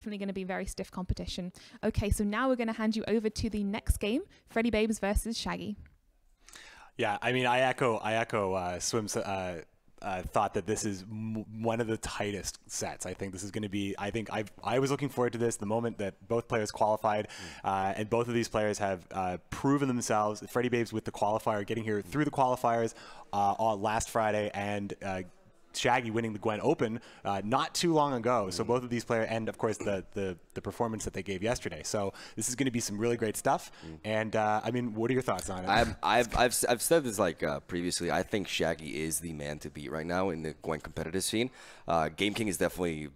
definitely going to be very stiff competition. Okay, so now we're going to hand you over to the next game, Freddybabes versus Shaggy. Yeah, I mean, I echo Swim's thought that this is one of the tightest sets. I think this is going to be, I was looking forward to this the moment that both players qualified, and both of these players have proven themselves. Freddybabes with the qualifier, getting here through the qualifiers on last Friday, and Shaggy winning the Gwen Open not too long ago. So both of these players, and of course the performance that they gave yesterday. So this is going to be some really great stuff. And I mean, what are your thoughts on it? I've said this like previously. I think Shaggy is the man to beat right now in the Gwen competitive scene. Game King is definitely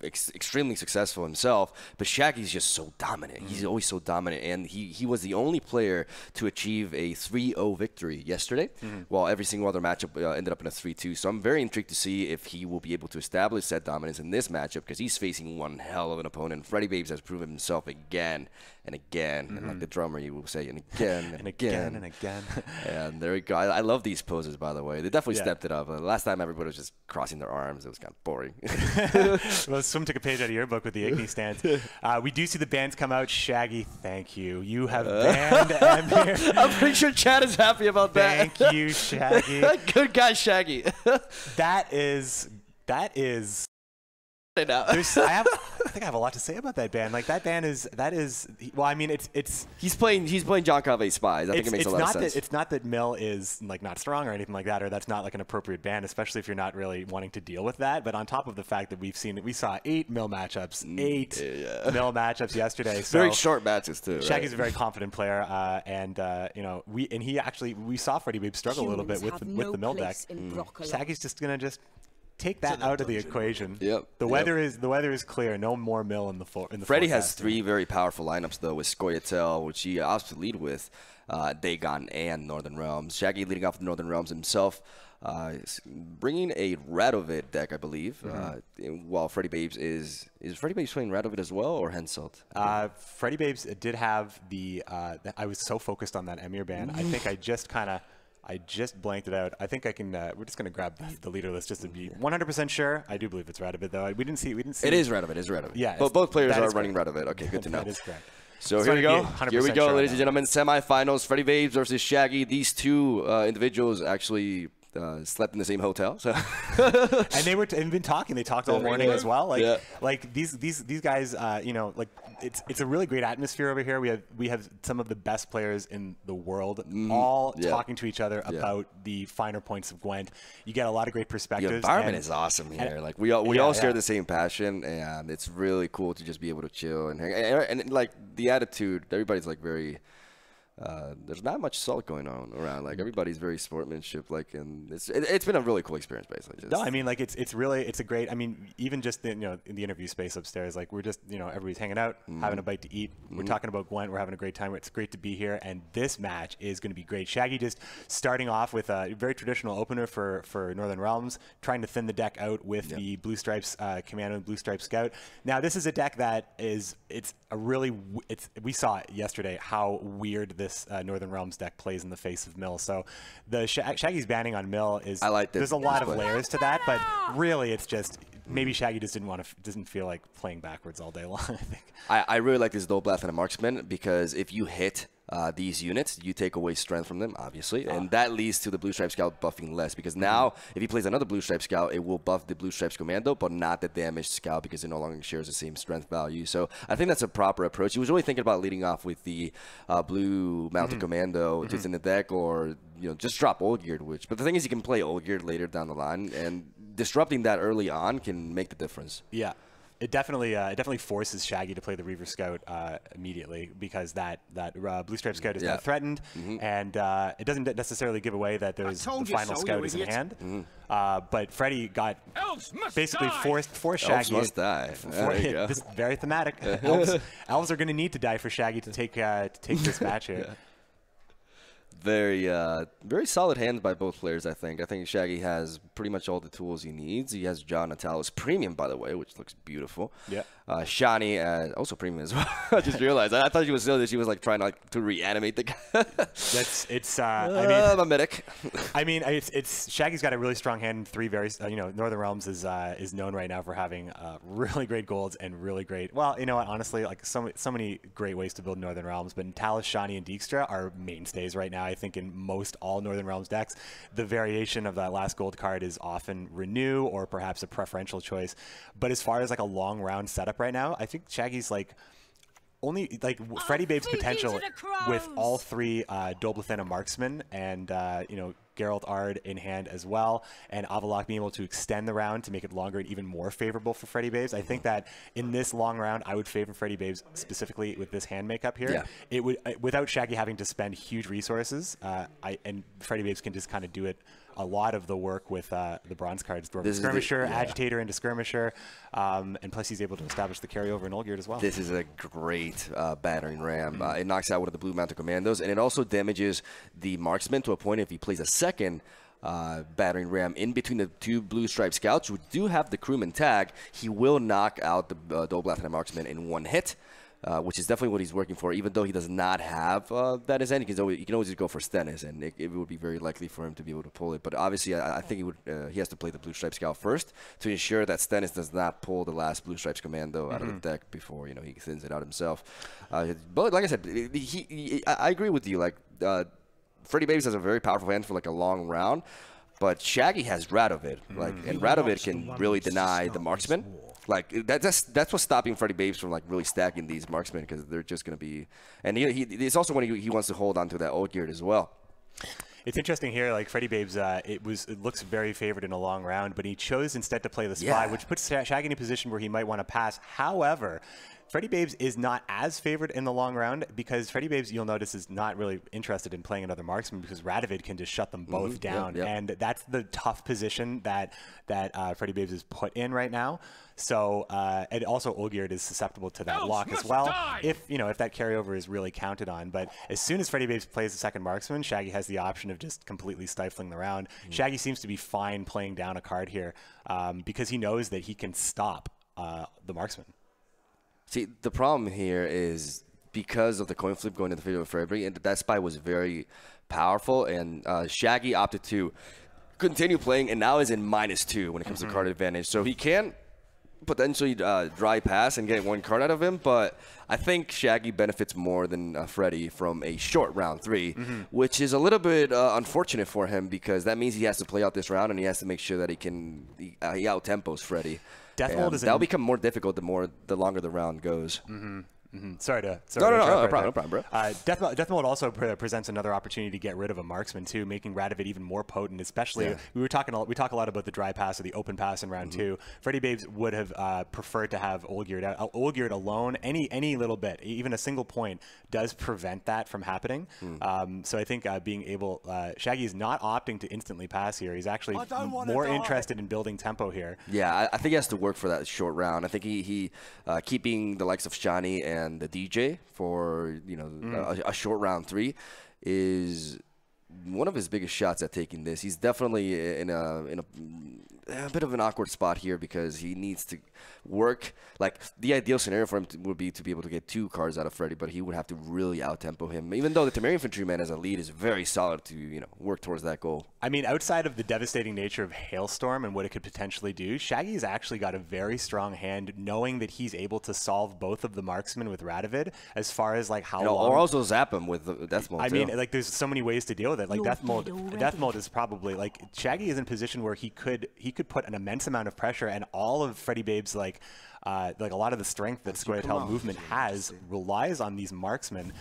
extremely successful himself, but Shaggy's just so dominant. He's always so dominant, and he was the only player to achieve a 3-0 victory yesterday, while every single other matchup ended up in a 3-2. So I'm very intrigued to see if he will be able to establish that dominance in this matchup, because he's facing one hell of an opponent. Freddybabes has proven himself again and again, and like the drummer, you will say, and again and again and again. And there we go. I love these poses, by the way. They definitely stepped it up. Last time everybody was just crossing their arms. It was kind of boring. Well, Swim took a page out of your book with the Igni stance. We do see the bands come out. Shaggy, thank you. You have banned Amir. I'm pretty sure Chad is happy about that. Thank you, Shaggy. Good guy, Shaggy. That is. I know. I think I have a lot to say about that band. Like that band is. Well, I mean, it's. He's playing John Cave's Spies. I think it makes a lot of sense. It's not that Mill is like not strong or anything like that, or that's not like an appropriate band, especially if you're not really wanting to deal with that. But on top of the fact that we saw 8 Mill matchups, Mill matchups yesterday. So very short matches too. Shaggy's a very confident player, and you know, we saw Freddybabes struggle a little bit with the Mill deck. Shaggy's just gonna take that out of the equation. The weather is clear. No more Mill in the Freddie has 3 very powerful lineups though, with scoia'tael, which he has to lead with, Dagon and Northern Realms. Shaggy leading off with Northern Realms himself, bringing a Radovid deck, I believe. While Freddybabes is Freddybabes playing Radovid as well, or Henselt? Freddybabes did have the. I was so focused on that Emir ban. I think I just blanked it out. I think I can. We're just going to grab the leader list just to be 100% sure. I do believe it's Radovid, though. We didn't see. It is Radovid. It is Radovid. Yeah. But both players are running Radovid. Okay, good to know. That is correct. So here we go. Here we go, ladies and gentlemen. Semifinals: Freddybabes versus Shaggy. These two individuals actually slept in the same hotel. So and they've been talking. They talked all morning as well. Like these guys. You know, like it's a really great atmosphere over here. We have some of the best players in the world all talking to each other about the finer points of Gwent. You get a lot of great perspectives. The environment is awesome here. Like we all share the same passion, and it's really cool to just be able to chill and hang. And like the attitude, everybody's like very. There's not much salt going on around. Like everybody's very sportsmanship. Like, and it's been a really cool experience, basically. No, I mean, like it's a great. I mean, even just in the interview space upstairs, like we're just everybody's hanging out, having a bite to eat. We're talking about Gwent. We're having a great time. It's great to be here, and this match is going to be great. Shaggy just starting off with a very traditional opener for Northern Realms, trying to thin the deck out with the Blue Stripes Commando and Blue Stripes Scout. Now this is a deck that we saw it yesterday how weird this Northern Realms deck plays in the face of Mill. So the Shaggy's banning on Mill is there's a lot of layers to that, but really it's just maybe Shaggy just didn't feel like playing backwards all day long. I think I really like this Double Blast and a Marksman, because if you hit these units, you take away strength from them, obviously, and that leads to the Blue Stripe Scout buffing less, because now if he plays another Blue Stripe Scout, it will buff the Blue Stripes Commando, but not the damaged Scout, because it no longer shares the same strength value. So I think that's a proper approach. He was really thinking about leading off with the Blue Mounted Commando just in the deck, or just drop Old Geared Witch. But the thing is, you can play Old Geared later down the line, and disrupting that early on can make the difference. Yeah. It definitely forces Shaggy to play the Reaver Scout immediately, because that Blue Stripe Scout is now threatened, and it doesn't necessarily give away that there's the final Scout is in hand. But Freddy got basically forced Shaggy. Elves must die. This is very thematic. Elves are going to need to die for Shaggy to take this match here. very, very solid hands by both players, I think. I think Shaggy has pretty much all the tools he needs. He has Scoia'tael's premium, by the way, which looks beautiful. Yeah. Shani, also premium as well. I just realized. I thought she was like trying to reanimate the guy. I'm a medic. I mean, it's Shaggy's got a really strong hand in 3 very, Northern Realms is known right now for having really great golds and really great, well, you know what, honestly, like so many great ways to build Northern Realms, but Talus, Shani, and Dijkstra are mainstays right now, I think, in most all Northern Realms decks. The variation of that last gold card is often Renew or perhaps a preferential choice, but as far as like a long round setup right now, I think Shaggy's like only like Freddybabes potential with all 3 Doblathana marksmen and Geralt Ard in hand as well, and Avalok being able to extend the round to make it longer and even more favorable for Freddybabes. I think that in this long round, I would favor Freddybabes specifically with this hand makeup here. Yeah. It would, without Shaggy having to spend huge resources, and Freddybabes can just kind of do it a lot of the work with the bronze cards, Dwarven Skirmisher, Agitator into Skirmisher, and plus he's able to establish the carryover in Olgierd as well. This is a great battering ram. It knocks out one of the Blue Mountain Commandos, and it also damages the marksman to a point if he plays a second battering ram in between the 2 blue striped scouts who do have the crewman tag. He will knock out the Doblathana marksman in 1 hit. Which is definitely what he's working for, even though he does not have that as end. He can always go for Stennis, and it would be very likely for him to be able to pull it. But obviously, I think he has to play the Blue Stripes Scout first to ensure that Stennis does not pull the last Blue Stripes Commando out of the deck before he thins it out himself. But like I said, I agree with you. Like Freddybabes has a very powerful hand for like a long round, but Shaggy has Radovid, and Radovid can really deny the marksman. Like that's what's stopping Freddybabes from like really stacking these marksmen, because they're just going to be, and it's also when he wants to hold on to that Olgierd as well. It's interesting here, like Freddybabes, it looks very favored in a long round, but he chose instead to play the Spy, which puts Shaggy in a position where he might want to pass. However, Freddybabes is not as favored in the long round, because Freddybabes, you'll notice, is not really interested in playing another marksman, because Radovid can just shut them both down. And that's the tough position that Freddybabes is put in right now. So, and also Olgierd is susceptible to that lock as well, if that carryover is really counted on. But as soon as Freddybabes plays the second marksman, Shaggy has the option of just completely stifling the round. Shaggy seems to be fine playing down a card here, because he knows that he can stop the marksman. See, the problem here is because of the coin flip going in the favor of Freddy, and that Spy was very powerful, and Shaggy opted to continue playing, and now is in -2 when it comes to card advantage. So he can potentially dry pass and get 1 card out of him, but I think Shaggy benefits more than Freddy from a short round 3, which is a little bit unfortunate for him, because that means he has to play out this round, and he has to make sure that he out-tempos Freddy. That'll become more difficult the longer the round goes. Sorry to no problem, bro. Death Mode also presents another opportunity to get rid of a marksman too, making Radovid even more potent. Especially we talk a lot about the dry pass or the open pass in round 2. Freddybabes would have preferred to have Olgierd out. Olgierd alone, any little bit, even a single point, does prevent that from happening. So I think being able, Shaggy is not opting to instantly pass here. He's actually more interested in building tempo here. Yeah, I think he has to work for that short round. I think he keeping the likes of Shani and the DJ for a short round 3 is one of his biggest shots at taking this. He's definitely in a bit of an awkward spot here, because he needs to work. Like, the ideal scenario for him would be to be able to get 2 cards out of Freddy, but he would have to really out-tempo him, even though the Temerian Infantryman as a lead is very solid to work towards that goal. I mean, outside of the devastating nature of Hailstorm and what it could potentially do, Shaggy's actually got a very strong hand, knowing that he's able to solve both of the marksmen with Radovid, as far as like how long. Or also zap him with the Death Mode. I mean, like, there's so many ways to deal with it. Like Death Mode is probably, like, Shaggy is in a position where he could put an immense amount of pressure, and all of Freddybabes, like a lot of the strength that scoia'tael movement has relies on these marksmen.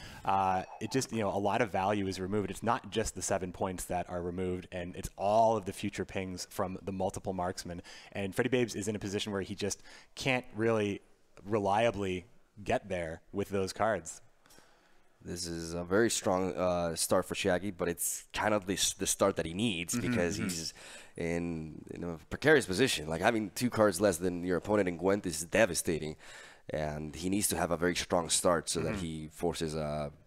It just, a lot of value is removed. It's not just the 7 points that are removed, and it's all of the future pings from the multiple marksmen. And Freddybabes is in a position where he just can't really reliably get there with those cards. This is a very strong start for Shaggy, but it's kind of the start that he needs, because he's in a precarious position. Like, having 2 cards less than your opponent in Gwent is devastating, and he needs to have a very strong start so that he forces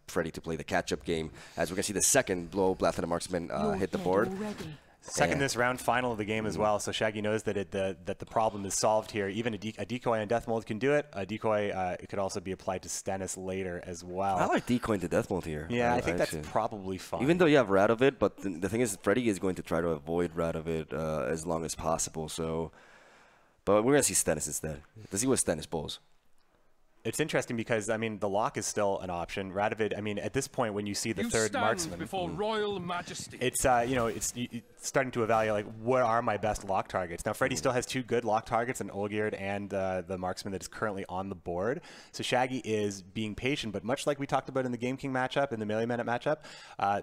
Freddy to play the catch-up game, as we're going to see the second blow Black Thunder Marksman hit the board. Second this round, final of the game as well. So Shaggy knows that that the problem is solved here. Even a decoy on Death Mold can do it. A decoy it could also be applied to Stennis later as well. I like decoying to Death Mold here. Yeah, I think that's probably fine. Even though you have Radovid, but the thing is, Freddy is going to try to avoid Radovid as long as possible. So, but we're going to see Stennis instead. Let's see what Stennis pulls. It's interesting because, I mean, the lock is still an option. Radovid, I mean, at this point, when you see the third marksman, before Royal Majesty. It's, you know, it's starting to evaluate, like, what are my best lock targets? Now, Freddy still has 2 good lock targets, in Olgierd and the marksman that is currently on the board. So Shaggy is being patient, but much like we talked about in the Game King matchup, in the Melee Minute matchup,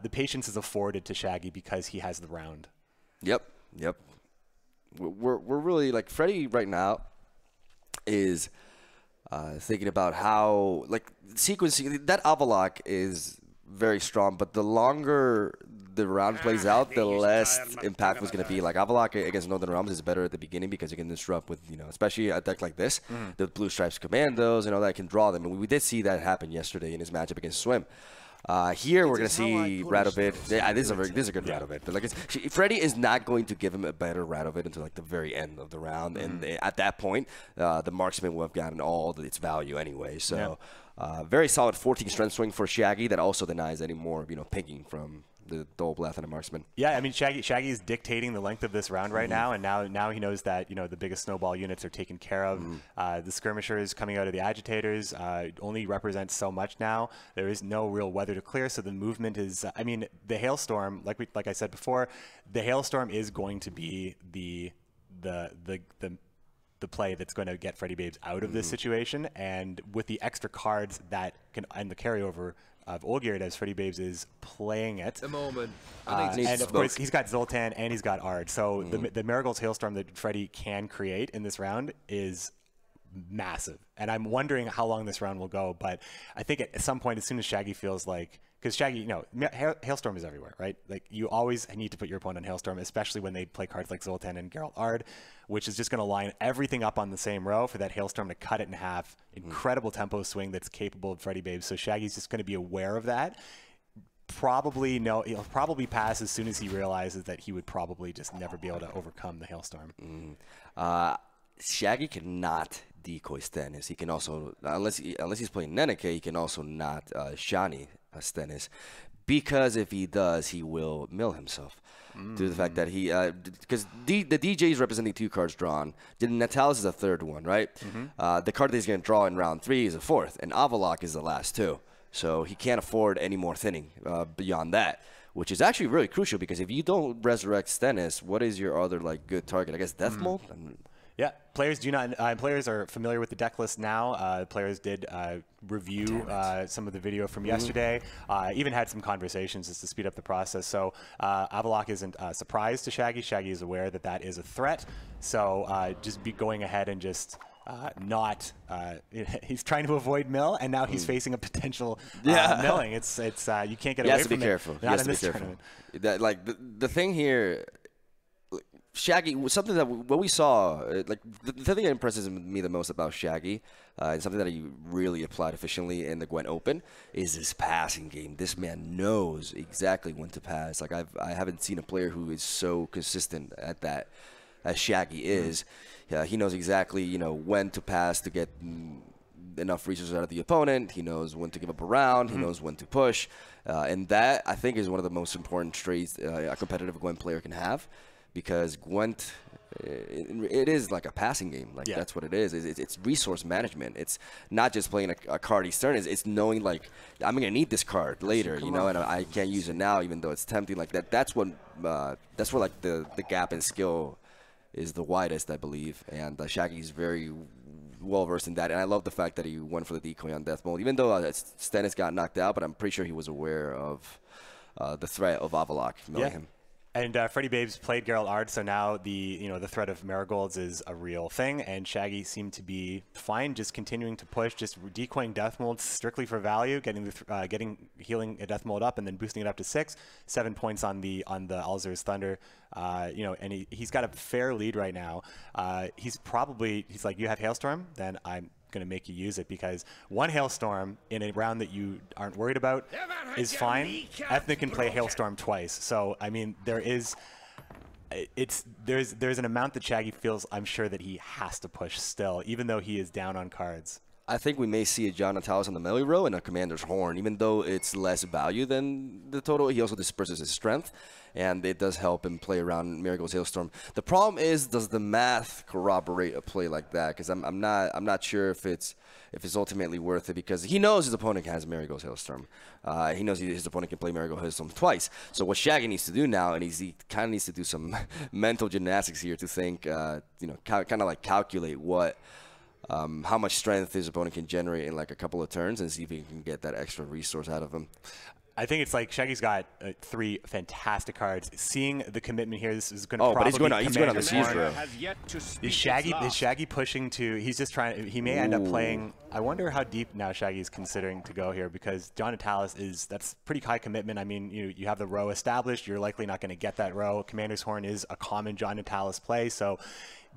the patience is afforded to Shaggy because he has the round. Yep. We're really, like, Freddy right now is... thinking about how, like, sequencing, that Avalok is very strong, but the longer the round plays out, the less impactful it's going to be. Like, Avalok against Northern Realms is better at the beginning because you can disrupt with, you know, especially a deck like this, the Blue Stripes Commandos and all that can draw them. And we did see that happen yesterday in his matchup against Swim. Here we're going to see Radovid. Yeah, this is a good Radovid. But like, Freddy is not going to give him a better Radovid until like the very end of the round, and at that point, the marksman will have gotten all its value anyway. So, very solid 14 strength swing for Shaggy that also denies any more, you know, picking from the Dole Blath and a marksman. Yeah, I mean, Shaggy is dictating the length of this round right now, and now he knows that, you know, the biggest snowball units are taken care of. The skirmishers coming out of the agitators only represent so much now. There is no real weather to clear, so the movement is. I mean, the hailstorm, like I said before, the hailstorm is going to be the play that's going to get Freddybabes out of this situation, and with the extra cards that can and the carryover of Olgierd as Freddybabes is playing it. The moment. And of course, he's got Zoltan and he's got Ard. So the Marigold's Hailstorm that Freddy can create in this round is massive. And I'm wondering how long this round will go. But I think at some point, as soon as Shaggy feels like, because Shaggy, you know, Hailstorm is everywhere, right? Like, you always need to put your opponent on Hailstorm, especially when they play cards like Zoltan and Geralt Ard, which is just going to line everything up on the same row for that Hailstorm to cut it in half. Incredible tempo swing that's capable of Freddybabes. So Shaggy's just going to be aware of that. He'll probably pass as soon as he realizes that he would probably just never be able to overcome the Hailstorm. Shaggy cannot decoy Stennis. He can also, unless he's playing Neneke, he can also not Shani Stennis, because if he does, he will mill himself. Due to the fact that he, because the DJ is representing 2 cards drawn. Natalis is a 3rd one, right? The card that he's going to draw in round 3 is a 4th, and Avalok is the last 2. So he can't afford any more thinning beyond that, which is actually really crucial, because if you don't resurrect Stennis, what is your other like good target? I guess Death Mold? Yeah, players do not. Players are familiar with the deck list now. Players did review some of the video from yesterday. Even had some conversations just to speed up the process. So Avalok isn't a surprise to Shaggy. Shaggy is aware that that is a threat. So just be going ahead and just he's trying to avoid mill, and now he's facing a potential milling. It's you can't get away from it. He has to be careful. He has to be careful. Like the thing here. Shaggy, something that what we saw, like the thing that impresses me the most about Shaggy, and something that he really applied efficiently in the Gwent Open, is his passing game. This man knows exactly when to pass. Like I haven't seen a player who is so consistent at that as Shaggy is. He knows exactly, you know, when to pass to get enough resources out of the opponent. He knows when to give up a round. He knows when to push, and that I think is one of the most important traits a competitive Gwent player can have. Because Gwent, it is like a passing game. Like that's what it is. It's resource management. It's not just playing a card each turn. It's knowing like I'm gonna need this card later, you know, and I can't use it now, even though it's tempting. Like that. That's where like the gap in skill is the widest, I believe. And Shaggy's very well versed in that. And I love the fact that he went for the decoy on Death Mold, even though Stennis got knocked out. But I'm pretty sure he was aware of the threat of Avalok milling him. And Freddybabes played Geralt Ard, so now the threat of Marigolds is a real thing, and Shaggy seemed to be fine, just continuing to push, just decoying Death Mold strictly for value, healing a Death Mold up, and then boosting it up to 6, 7 points on the Alzur's Thunder, and he's got a fair lead right now. He's like, you have Hailstorm, then I'm to make you use it, because one Hailstorm in a round that you aren't worried about is fine. Ethna can play Hailstorm twice. So, I mean, there's an amount that Shaggy feels, I'm sure, that he has to push still, even though he is down on cards. I think we may see a scoia'tael on the melee row and a Commander's Horn. Even though it's less value than the total, he also disperses his strength, and it does help him play around Marigold's Hailstorm. The problem is, does the math corroborate a play like that? Because I'm not sure if it's ultimately worth it, because he knows his opponent has Marigold's Hailstorm. He knows his opponent can play Marigold Hailstorm twice. So what Shaggy needs to do now, and he kind of needs to do some mental gymnastics here to think, kind of like calculate what. How much strength his opponent can generate in like a couple of turns, and see if he can get that extra resource out of him. I think it's like Shaggy's got 3 fantastic cards. Seeing the commitment here, this is going to probably but he's going on the siege row. Is Shaggy pushing to? He's just trying. He may end up playing. I wonder how deep now Shaggy is considering to go here, because scoia'tael that's pretty high commitment. I mean, you have the row established. You're likely not going to get that row. Commander's Horn is a common scoia'tael play, so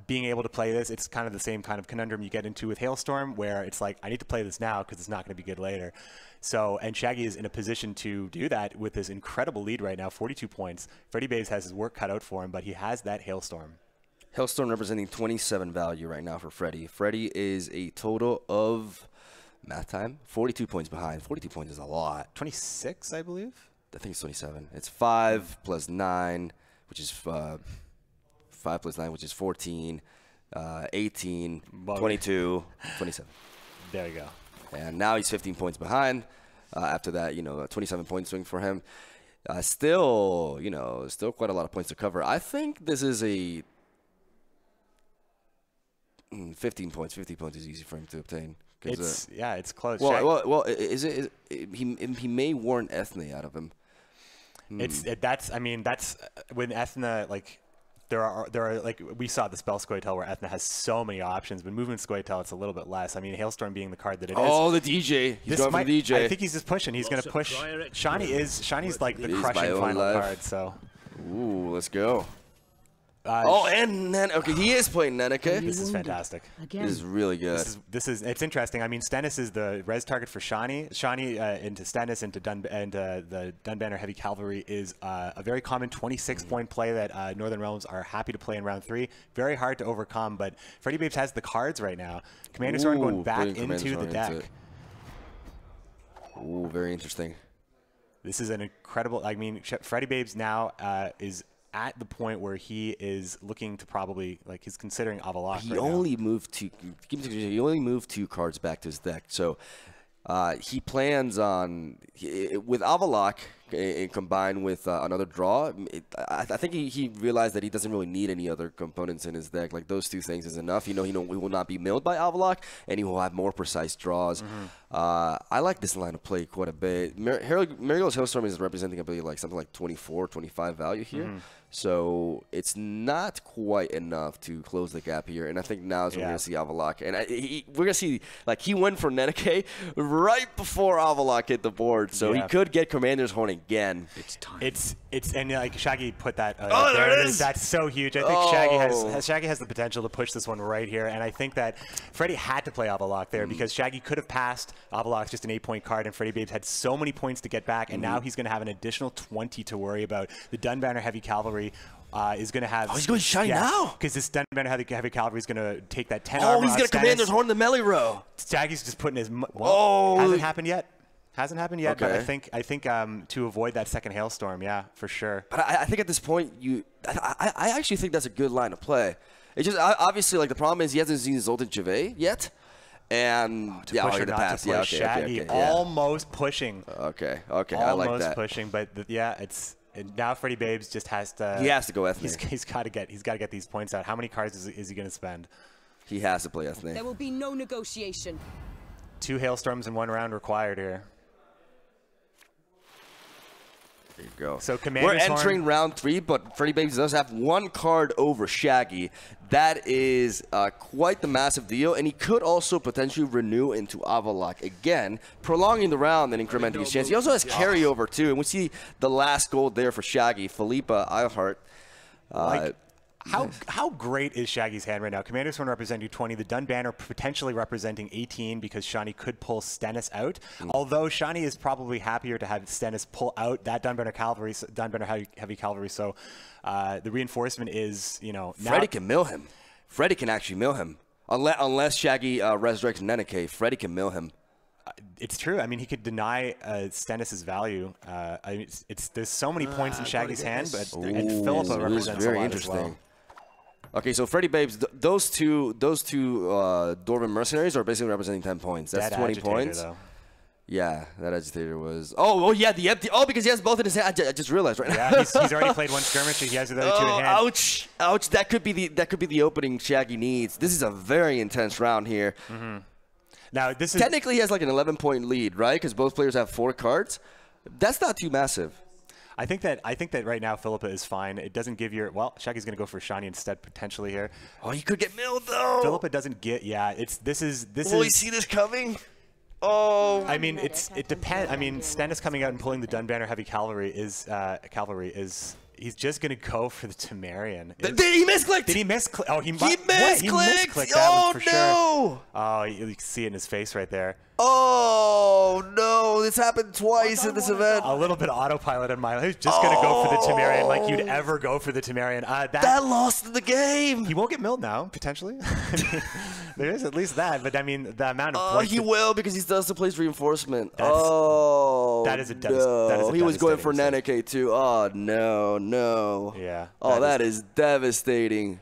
being able to play this, it's kind of the same kind of conundrum you get into with Hailstorm, where it's like, I need to play this now because it's not going to be good later. So, and Shaggy is in a position to do that with this incredible lead right now, 42 points. Freddybabes has his work cut out for him, but he has that Hailstorm. Hailstorm representing 27 value right now for Freddy. Freddy is a total of, math time, 42 points behind. 42 points is a lot. 26, I believe? I think it's 27. It's 5 plus 9, which is 5 plus 9, which is 14, 18, 22, 27. There you go. And now he's 15 points behind. After that, a 27-point swing for him. Still quite a lot of points to cover. I think this is a 15 points. 50 points is easy for him to obtain. It's close. Well, he may warn Ethne out of him. That's when Ethna, like, there are like, we saw the spell scoia'tael where Ethna has so many options, but movement scoia'tael it's a little bit less. I mean, Hailstorm being the card that it is. Oh, the DJ. He's going for the DJ. I think he's just pushing. He's going to push. Shani's like the crushing final card. So. Ooh, let's go. And okay, he is playing Neneke. This is fantastic. This is really good. It's interesting. I mean, Stennis is the res target for Shani. Shani into Stennis into the Dunbanner Heavy Cavalry is a very common 26-point play that Northern Realms are happy to play in round 3. Very hard to overcome, but Freddybabes has the cards right now. Commander's Horn going back into the deck. Ooh, very interesting. This is an incredible. I mean, Freddybabes now is at the point where he is looking to probably, like, he's considering Avalok. He only moved 2 cards back to his deck. So he plans on, with Avalok combined with another draw, I think he realized that he doesn't really need any other components in his deck. Like, those 2 things is enough. He will not be milled by Avalok, and he will have more precise draws. I like this line of play quite a bit. Marigold's Hailstorm is representing, I believe, like something like 24, 25 value here. So it's not quite enough to close the gap here. And I think now is when we're going to see Avalok. And we're going to see, like, he went for Neneke right before Avalok hit the board. So he could get Commander's Horn again. It's time. And like Shaggy put that. There it is. That's so huge. I think Shaggy has the potential to push this one right here. And I think that Freddy had to play Avalok there because Shaggy could have passed Avalok's just an 8-point card, and Freddybabes had so many points to get back, and now he's going to have an additional 20 to worry about. The Dunbanner Heavy Cavalry is going to have. Oh, he's going to shine now. Because this Dunbanner Heavy Cavalry is going to take that 10 armor. Oh, he's going to Commander's Horn in the melee row. Shaggy's just putting his. Hasn't happened yet. Hasn't happened yet, but I think to avoid that second Hailstorm, yeah, for sure. But I think at this point, I actually think that's a good line of play. It's just obviously, like, the problem is he hasn't seen Zoltan Chave yet. And Shaggy almost pushing. Okay, I like that. Almost pushing, but now Freddybabes just has to. He has to go Ethne. He's got to get these points out. How many cards is he going to spend? He has to play Ethne. There will be no negotiation. 2 Hailstorms in 1 round required here. There you go. So we're entering round 3, but Freddybabes does have 1 card over Shaggy. That is quite the massive deal, and he could also potentially renew into Avalok again, prolonging the round and incrementing his chance. He also has carryover too, and we see the last gold there for Shaggy, Philippa Eilhart. How great is Shaggy's hand right now? Commander's Horn representing 20, the Dun Banner potentially representing 18 because Shawnee could pull Stennis out. Although Shawnee is probably happier to have Stennis pull out that Dun Banner cavalry, Dun Banner heavy cavalry. So the reinforcement is, now Freddy can mill him. Freddy can actually mill him. Unless Shaggy resurrects Neneke, Freddy can mill him. It's true. I mean, he could deny Stennis's value. There's so many points in Shaggy's hand, and Philippa represents a lot as well. Okay, so Freddybabes, those two Dwarven mercenaries are basically representing 10 points. That's That 20 agitator, points. Though. Yeah, that agitator was. Oh, yeah, the empty. Oh, because he has both in his hand. I just realized right now. Yeah, he's already played one skirmish. He has the other two in hand. Ouch! Ouch! That could be the opening Shaggy needs. This is a very intense round here. Now this is Technically, he has like an 11-point lead, right? Because both players have 4 cards. That's not too massive. I think that right now Philippa is fine. It doesn't give your Shaggy's going to go for Shawnee instead potentially here. Oh, you could get milled though. Philippa doesn't get. Yeah, this is. Will we see this coming? Oh. I mean, it depends. I mean, Stennis coming out and pulling the Dun Banner heavy cavalry is he's just gonna go for the Temerian. Did he misclick? Did he misclick? Oh, he misclicked. Oh no! Sure. Oh, you can see it in his face right there. Oh no! This happened twice in this event. A little bit of autopilot on my. He's just gonna go for the Temerian, like you'd ever go for the Temerian. That lost the game. He won't get milled now, potentially. There is at least that, but I mean the amount of points. He will because he does the place reinforcement. That is a no. He was going for Neneke too. Oh no. Yeah. Oh, that is devastating.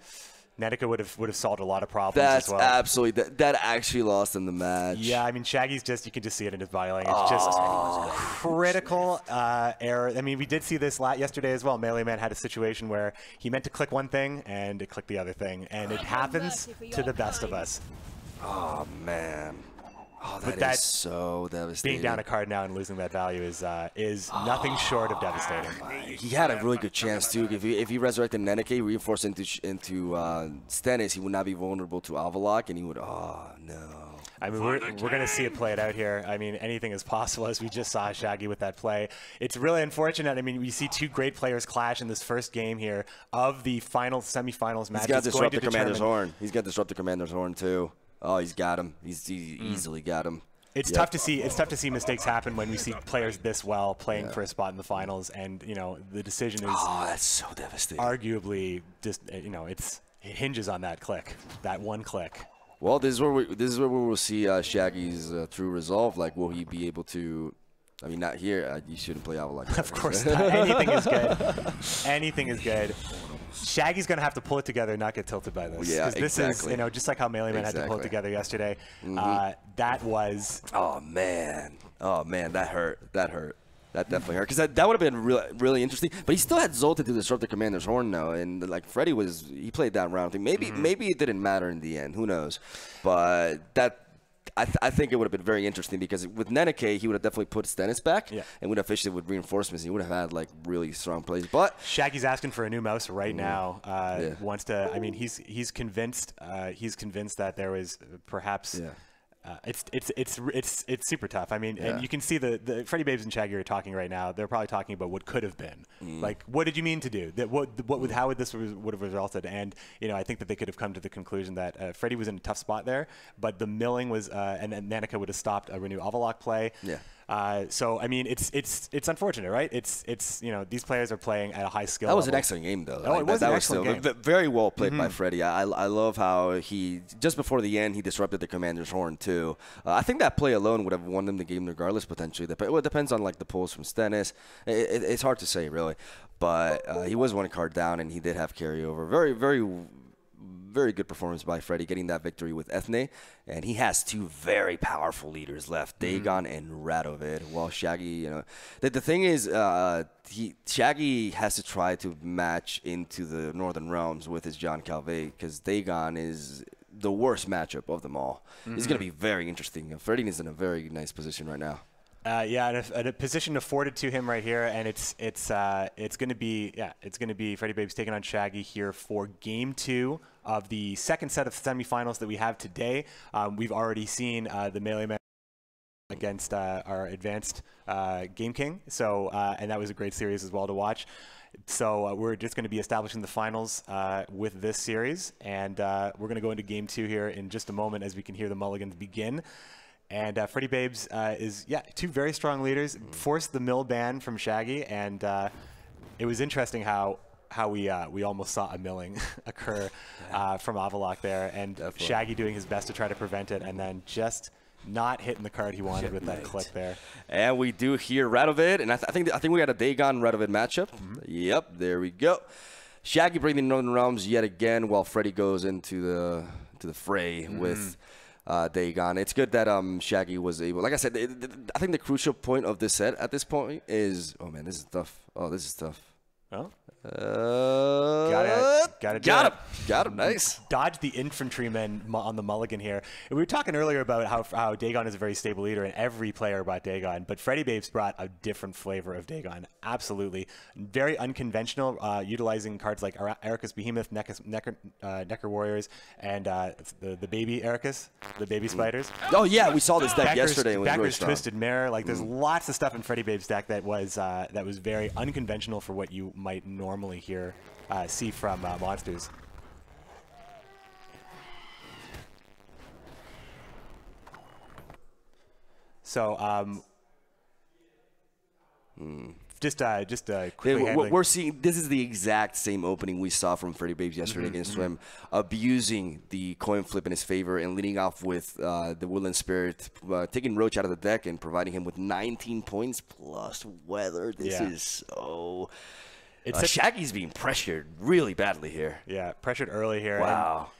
Neneke would have solved a lot of problems That's as well. Absolutely that actually lost him the match. Yeah, I mean Shaggy's you can just see it in his body language. It's just critical error. I mean, we did see this yesterday as well. Melee Man had a situation where he meant to click one thing and it clicked the other thing, and it happens to the best of us. Oh man. Oh, that is so devastating. Being down a card now and losing that value is nothing short of devastating. He had a really good chance too. If he resurrected Neneke, reinforced into Stennis, he would not be vulnerable to Avalok, and he would. Oh no. I mean, we're going to see it played out here. I mean, anything is possible, as we just saw Shaggy with that play. It's really unfortunate. I mean, we see two great players clash in this first game here of the semifinals match. He's got to disrupt the Commander's Horn. He's got to disrupt the Commander's Horn too. Oh, he's got him. He's easily got him. It's tough to see. It's tough to see mistakes happen when we see players this well playing for a spot in the finals, and the decision is. Oh, that's so devastating. Arguably, just it hinges on that click, that one click. Well, this is where we will see Shaggy's true resolve. Like, will he be able to? I mean, not here. You shouldn't play Avalok. Of course not. Anything is good. Anything is good. Shaggy's going to have to pull it together and not get tilted by this. Yeah, this is, just like how Melee Man had to pull it together yesterday. That was... Oh, man. That hurt. That definitely hurt. Because that would have been really interesting. But he still had Zoltan to disrupt the Commander's Horn, though. And, like, Freddy he played that round thing. Maybe it didn't matter in the end. Who knows? But I think it would have been very interesting because with Neneke, he would have definitely put Stennis back and would have fished it with reinforcements. He would have had like really strong plays. But Shaggy's asking for a new mouse right now. Wants to. I mean, he's convinced. He's convinced that there was perhaps. It's super tough. I mean, and you can see the Freddybabes and Shaggy are talking right now. They're probably talking about what could have been. Like, what did you mean to do? How would this would have resulted? And I think that they could have come to the conclusion that Freddy was in a tough spot there, but the milling was, and Neneke would have stopped a Renew Avalok play. Yeah. So I mean, it's unfortunate, right? It's these players are playing at a high skill. That was level. an excellent game, though. Oh, it was an excellent game. Very well played by Freddy. I love how he just before the end he disrupted the Commander's Horn too. I think that play alone would have won them the game regardless potentially. Well, it depends on like the pulls from Stennis. It's hard to say really, but he was one card down and he did have carryover. Very good performance by Freddy, getting that victory with Ethne, and he has two very powerful leaders left, Dagon and Radovid. While Shaggy, the thing is, Shaggy has to try to match into the Northern Realms with his John Calvé because Dagon is the worst matchup of them all. It's going to be very interesting. Freddy is in a very nice position right now. And a position afforded to him right here, and it's going to be Freddybabes taking on Shaggy here for Game 2 of the second set of semifinals that we have today. We've already seen the Melee Man against our advanced Game King, so and that was a great series as well to watch. So we're just going to be establishing the finals with this series, and we're going to go into game 2 here in just a moment as we can hear the mulligans begin. And Freddybabes is, two very strong leaders, forced the mill ban from Shaggy, and it was interesting how we almost saw a milling occur from Avalok there, and Definitely. Shaggy doing his best to try to prevent it, and then just not hitting the card he wanted with that click there. And we do hear Radovid, and I think we got a Dagon Radovid matchup. Yep, there we go. Shaggy bringing the Northern Realms yet again, while Freddy goes into the fray with Dagon. It's good that Shaggy was able. Like I said, I think the crucial point of this set at this point is, oh man, this is tough. Oh, this is tough. Oh. Got him. Nice. Dodge the infantrymen on the mulligan here. We were talking earlier about how Dagon is a very stable leader, and every player brought Dagon, but Freddybabes brought a different flavor of Dagon. Absolutely. Very unconventional, utilizing cards like Ericus Behemoth, Necker Warriors, and the baby Ericus, the baby spiders. Oh yeah, we saw this deck yesterday. Becker's Twisted Mirror. Like, there's lots of stuff in Freddybabes' deck that was very unconventional for what you might normally see from monsters. So just quickly we're seeing this is the exact same opening we saw from Freddybabes yesterday against Swim, abusing the coin flip in his favor and leading off with the Woodland Spirit, taking Roach out of the deck and providing him with 19 points plus weather. This is so. Shaggy's being pressured really badly here. Yeah, pressured early here. Wow.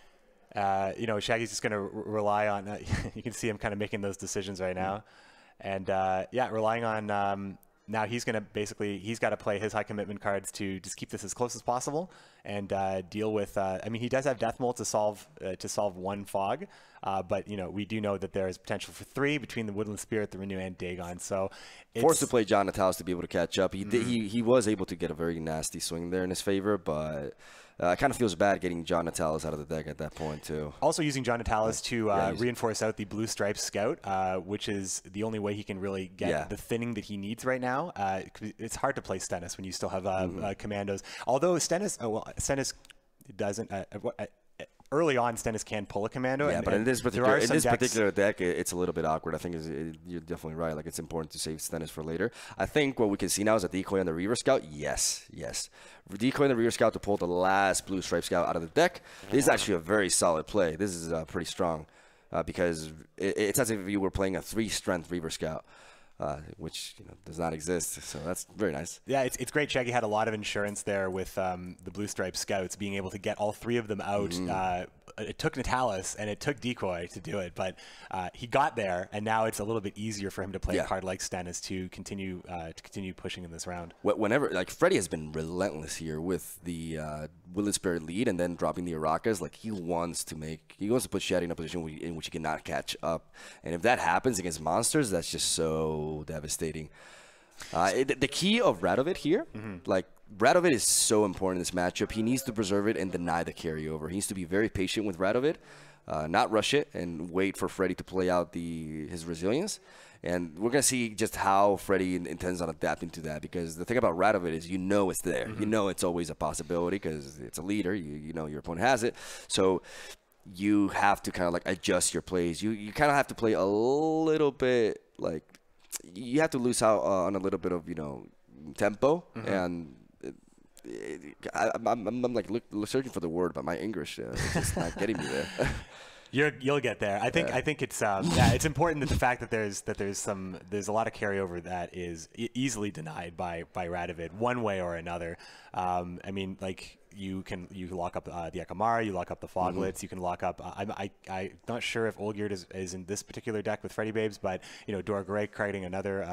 And, Shaggy's just going to rely on, you can see him kind of making those decisions right now. And, relying on, now he's going to he's got to play his high commitment cards to just keep this as close as possible and deal with, he does have Death Mold to solve one fog. But, we do know that there is potential for 3 between the Woodland Spirit, the Renew, and Dagon. So forced to play John Natalis to be able to catch up. He was able to get a very nasty swing there in his favor, but it kind of feels bad getting John Natalis out of the deck at that point, too. Also using John Natalis to reinforce out the Blue Stripe Scout, which is the only way he can really get the thinning that he needs right now. It's hard to play Stennis when you still have Commandos. Although Stennis doesn't. Early on, Stennis can pull a commando. Yeah, but in this particular deck, it's a little bit awkward. I think you're definitely right. Like, it's important to save Stennis for later. I think what we can see now is a decoy on the Reaver Scout. Yes. Decoy on the Reaver Scout to pull the last Blue Stripe Scout out of the deck. This is actually a very solid play. This is pretty strong because it's as if you were playing a 3-strength Reaver Scout. Which does not exist, so that's very nice. Yeah, it's great. Shaggy had a lot of insurance there with the Blue Stripe Scouts, being able to get all 3 of them out. It took Natalis and it took Decoy to do it, but he got there, and now it's a little bit easier for him to play a card like Stennis to continue pushing in this round. Whenever, like, Freddy has been relentless here with the Woodland Spirit lead and then dropping the Arakas. Like, he wants to put Shaggy in a position in which he cannot catch up, and if that happens against monsters, that's just so devastating. The key of Radovid here, like, Radovid is so important in this matchup. He needs to preserve it and deny the carryover. He needs to be very patient with Radovid, not rush it and wait for Freddy to play out his resilience. And we're going to see just how Freddy intends on adapting to that, because the thing about Radovid is it's there. It's always a possibility because it's a leader. You know your opponent has it. So you have to kind of like adjust your plays. You kind of have to play a little bit, like, you have to lose out on a little bit of, tempo. And I'm like searching for the word, but my English is just not getting me there. You'll get there. I think it's it's important that the fact that there's a lot of carryover that is easily denied by Radovid one way or another. You lock up the Ekamara, you lock up the Foglets, you can lock up. I'm not sure if Olgierd is in this particular deck with Freddybabes, but Dorgray creating another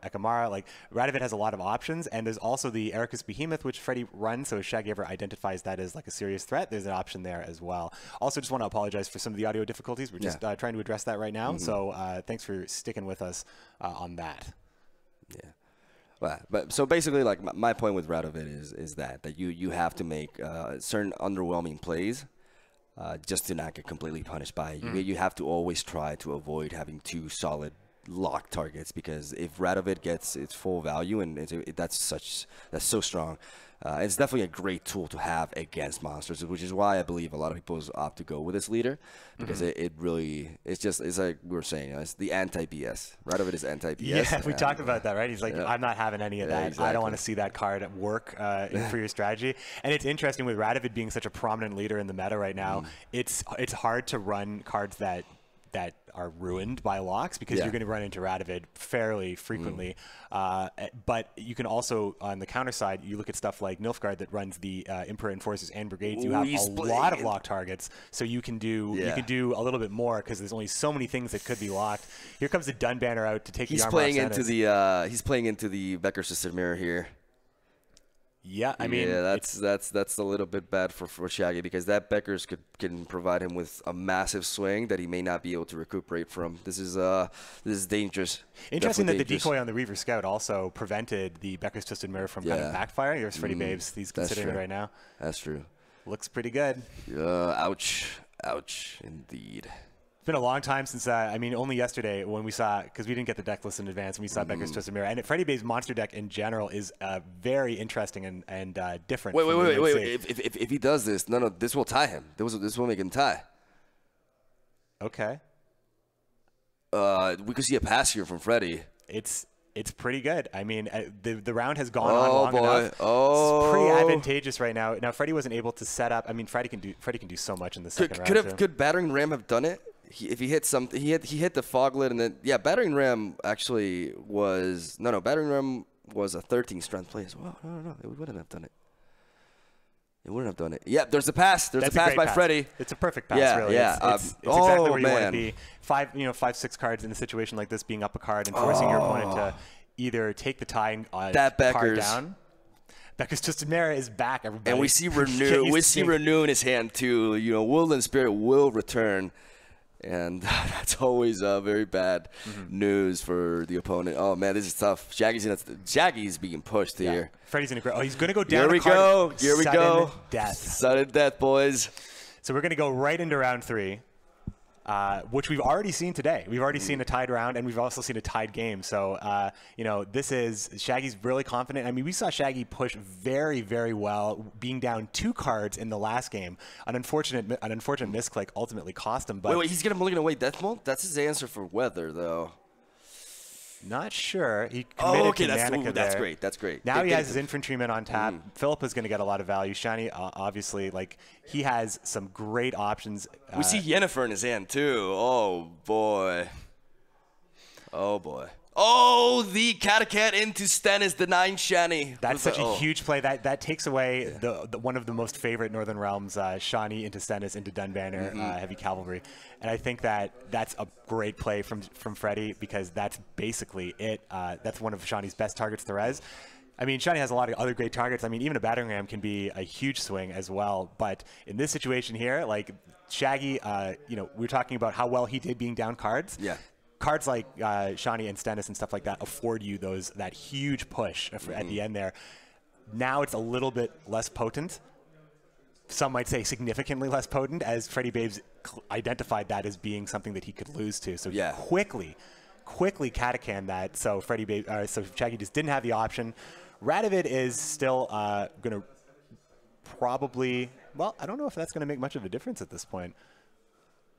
Ekamara. Like, Radovid has a lot of options, and there's also the Ericus Behemoth, which Freddy runs. So if Shaggy ever identifies that as like a serious threat, there's an option there as well. Also, just want to apologize for some of the audio difficulties. We're just trying to address that right now. So thanks for sticking with us on that. Yeah. But so basically, like, my point with Radovid is that you have to make certain underwhelming plays just to not get completely punished by it. You have to always try to avoid having 2 solid lock targets, because if Radovid gets its full value, and that's so strong. It's definitely a great tool to have against monsters, which is why I believe a lot of people opt to go with this leader, because it really, it's like we were saying, it's the anti-BS. Radovid is anti-BS. Yeah, we talked about that, right? He's like, I'm not having any of that. Exactly. I don't want to see that card at work for your strategy. And it's interesting with Radovid being such a prominent leader in the meta right now, it's hard to run cards that are ruined by locks, because you're going to run into Radovid fairly frequently. But you can also, on the counter side, you look at stuff like Nilfgaard that runs the Emperor Enforcers and Brigades. You have a lot of lock targets, so you can do a little bit more, because there's only so many things that could be locked. Here comes the Dunbanner out to take the armor off Zenith. He's playing into the Becker's Sister Mirror here. Yeah, I mean, that's a little bit bad for Shaggy, because that Becker's can provide him with a massive swing that he may not be able to recuperate from. This is dangerous. Interesting that the decoy on the Reaver Scout also prevented the Becker's Twisted Mirror from kind of backfiring. Here's Freddybabes. He's considering it right now. That's true. Looks pretty good. Ouch, indeed. It's been a long time since, only yesterday when we saw, because we didn't get the deck list in advance, and we saw Becker's Twisted Mirror. And Freddybabes' monster deck in general is very interesting and different. Wait. If he does this, this will tie him. This will make him tie. Okay. We could see a pass here from Freddy. It's pretty good. I mean, the round has gone on long enough. Oh, it's pretty advantageous right now. Now, Freddy wasn't able to set up. I mean, Freddy can do so much in the second round. Could Battering Ram have done it? If he hit something, he hit the Foglet, and then Battering Ram actually was Battering Ram was a 13 strength play as well. No, it wouldn't have done it. It wouldn't have done it. Yeah, there's a pass. There's a pass by Freddy. It's a perfect pass, really. Yeah. It's exactly where you want to be. 5-6 cards in a situation like this, being up a card and forcing your opponent to either take the tie card down. Becker's Twisted Mirror is back, everybody. And we see Renew. We see Renew in his hand too. Woodland Spirit will return. And that's always very bad news for the opponent. Oh man, this is tough. Shaggy's being pushed here. Freddy's in a great. Oh, he's going to go down. Here we go. Death. Sudden death, boys. So we're going to go right into round 3, which we've already seen today. We've already seen a tied round, and we've also seen a tied game. So this is Shaggy's really confident. I mean, we saw Shaggy push very, very well, being down 2 cards in the last game. An unfortunate misclick ultimately cost him. But wait, he's going to mulligan away Death Mold? That's his answer for Weather, though. Not sure. He committed to Manica there. That's great. Now he has his infantryman on tap. Philip is going to get a lot of value. Shiny, obviously, he has some great options. We see Yennefer in his hand too. Oh boy. Oh, the Catacat into Stennis, the 9 Shani. That's such a huge play. That takes away the one of the most favorite Northern Realms, Shani into Stennis into Dunbanner, Heavy Cavalry. And I think that's a great play from Freddy, because that's basically it. That's one of Shani's best targets to res. I mean, Shani has a lot of other great targets. I mean, even a Battering Ram can be a huge swing as well. But in this situation here, Shaggy, we were talking about how well he did being down cards. Yeah. Cards like Shani and Stennis and stuff like that afford you that huge push at the end there. Now it's a little bit less potent. Some might say significantly less potent, as Freddybabes identified that as being something that he could lose to. So quickly Catacan that. So so Shaggy just didn't have the option. Radovid is still going to probably, well, I don't know if that's going to make much of a difference at this point.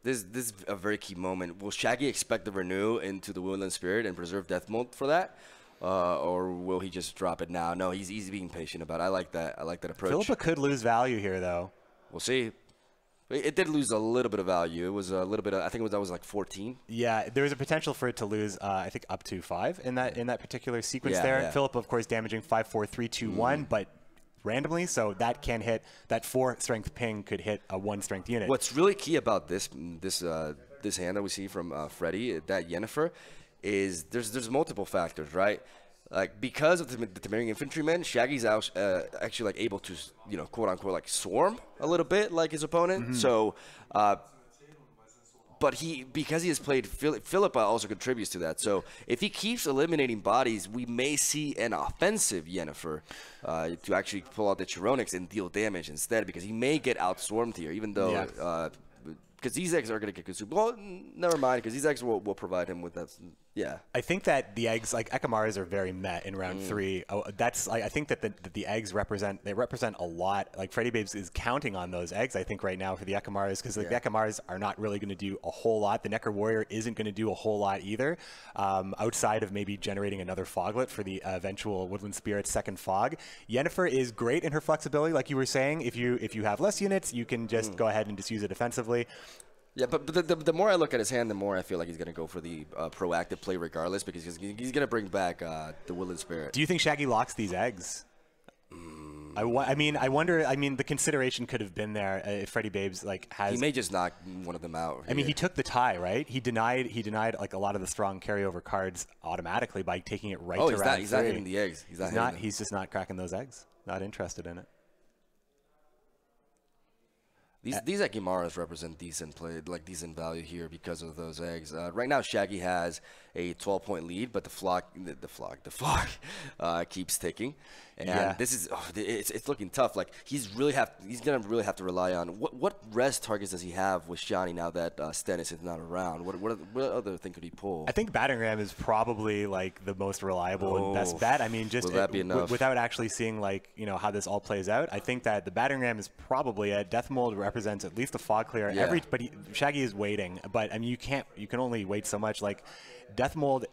This is a very key moment. Will Shaggy expect the Renew into the Woodland Spirit and preserve Death Mold for that? Or will he just drop it now? No, he's being patient about it. I like that approach. Philippa could lose value here, though. We'll see. It did lose a little bit of value. It was a little bit. I think that was like 14. Yeah, there was a potential for it to lose. I think up to 5 in that particular sequence there. Yeah. Philippa, of course, damaging 5, 4, 3, 2, 1, but randomly, so that can hit. That 4 strength ping could hit a 1 strength unit. What's really key about this hand that we see from Freddy, that Yennefer, is there's multiple factors, right? Because of the Temerian infantrymen, Shaggy's actually able to, quote unquote, swarm a little bit like his opponent. So, but because he has played Philippa also contributes to that. So if he keeps eliminating bodies, we may see an offensive Yennefer to actually pull out the Chironics and deal damage instead, because he may get outswarmed here, even though because these eggs are going to get consumed. Well, never mind, because these eggs will provide him with that. Yeah. I think that the eggs, like Ekamaras, are very met in round 3. Oh, that's I think that the eggs represent a lot. Like Freddybabes is counting on those eggs, I think, right now for the Ekamaras, because the Ekamaras are not really going to do a whole lot. The Necker Warrior isn't going to do a whole lot either, outside of maybe generating another Foglet for the eventual Woodland Spirit's second Fog. Yennefer is great in her flexibility, like you were saying. If you have less units, you can just go ahead and just use it defensively. Yeah, but the more I look at his hand, the more I feel like he's going to go for the proactive play regardless, because he's going to bring back the Woodland Spirit. Do you think Shaggy locks these eggs? I wonder. I mean, the consideration could have been there if Freddybabes has. He may just knock one of them out. I mean, he took the tie, right? He denied like a lot of the strong carryover cards automatically by taking it right to round 3. He's not hitting the eggs. He's just not cracking those eggs. Not interested in it. These Ekimaras represent decent play, like decent value here because of those eggs. Right now, Shaggy has a 12-point lead, but the flock keeps ticking, and this is it's looking tough. Like he's gonna really have to rely on what res targets does he have with Shani now that Stennis is not around? What other thing could he pull? I think Battering Ram is probably like the most reliable and best bet. I mean, just will that be enough? Without actually seeing how this all plays out, I think that the Battering Ram is probably a Death Mold represents at least a fog clear. Yeah. But Shaggy is waiting, but I mean you can only wait so much. Like Death Mold,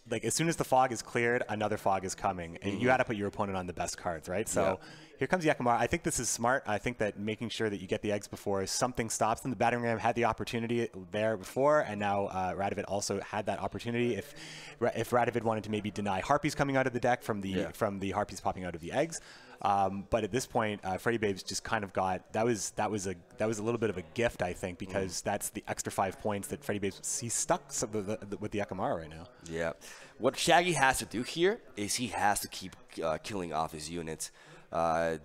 like as soon as the fog is cleared, another fog is coming, and you got to put your opponent on the best cards, right? So here comes Yakimara. I think this is smart. I think that making sure that you get the eggs before something stops them. The Battering Ram had the opportunity there before, and now Radovid also had that opportunity. If Radovid wanted to maybe deny Harpies coming out of the deck from the Harpies popping out of the eggs. But at this point, Freddybabes just kind of got that was a little bit of a gift, I think, because that's the extra 5 points that Freddybabes he's stuck with the Ekamara right now. Yeah, what Shaggy has to do here is he has to keep killing off his units. I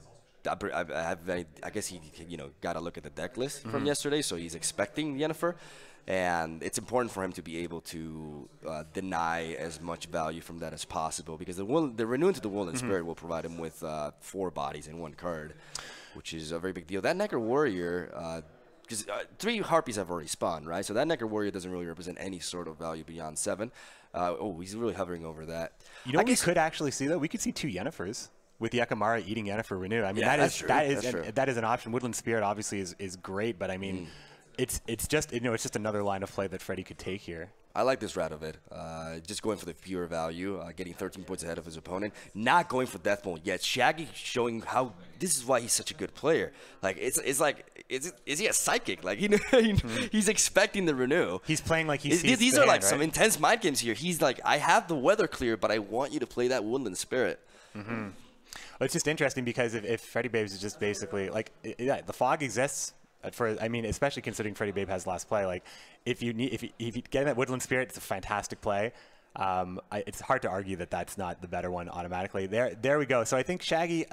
guess he got to look at the deck list from yesterday, so he's expecting Yennefer. And it's important for him to be able to deny as much value from that as possible, because the Renewing to the Woodland Spirit will provide him with 4 bodies in 1 card, which is a very big deal. That Necker Warrior, because 3 Harpies have already spawned, right? So that Necker Warrior doesn't really represent any sort of value beyond 7. He's really hovering over that. You know what we could actually see, though? We could see 2 Yennefers with the Ekamara eating Yennefer Renew. I mean, that is an option. Woodland Spirit obviously is great, but I mean, it's just another line of play that Freddy could take here. I like this Radovid. Just going for the pure value, getting 13 points ahead of his opponent, not going for Death Mold yet. Shaggy showing how this is why he's such a good player. Like is he a psychic? Like he's expecting the renew. He's playing like he's these are like some intense mind games here. He's like, I have the weather clear, but I want you to play that Woodland Spirit. Well, it's just interesting because if Freddybabes is just basically like, the fog exists. I mean, especially considering Freddybabe has last play. Like, if you get that Woodland Spirit, it's a fantastic play. It's hard to argue that that's not the better one automatically. There we go. So I think Shaggy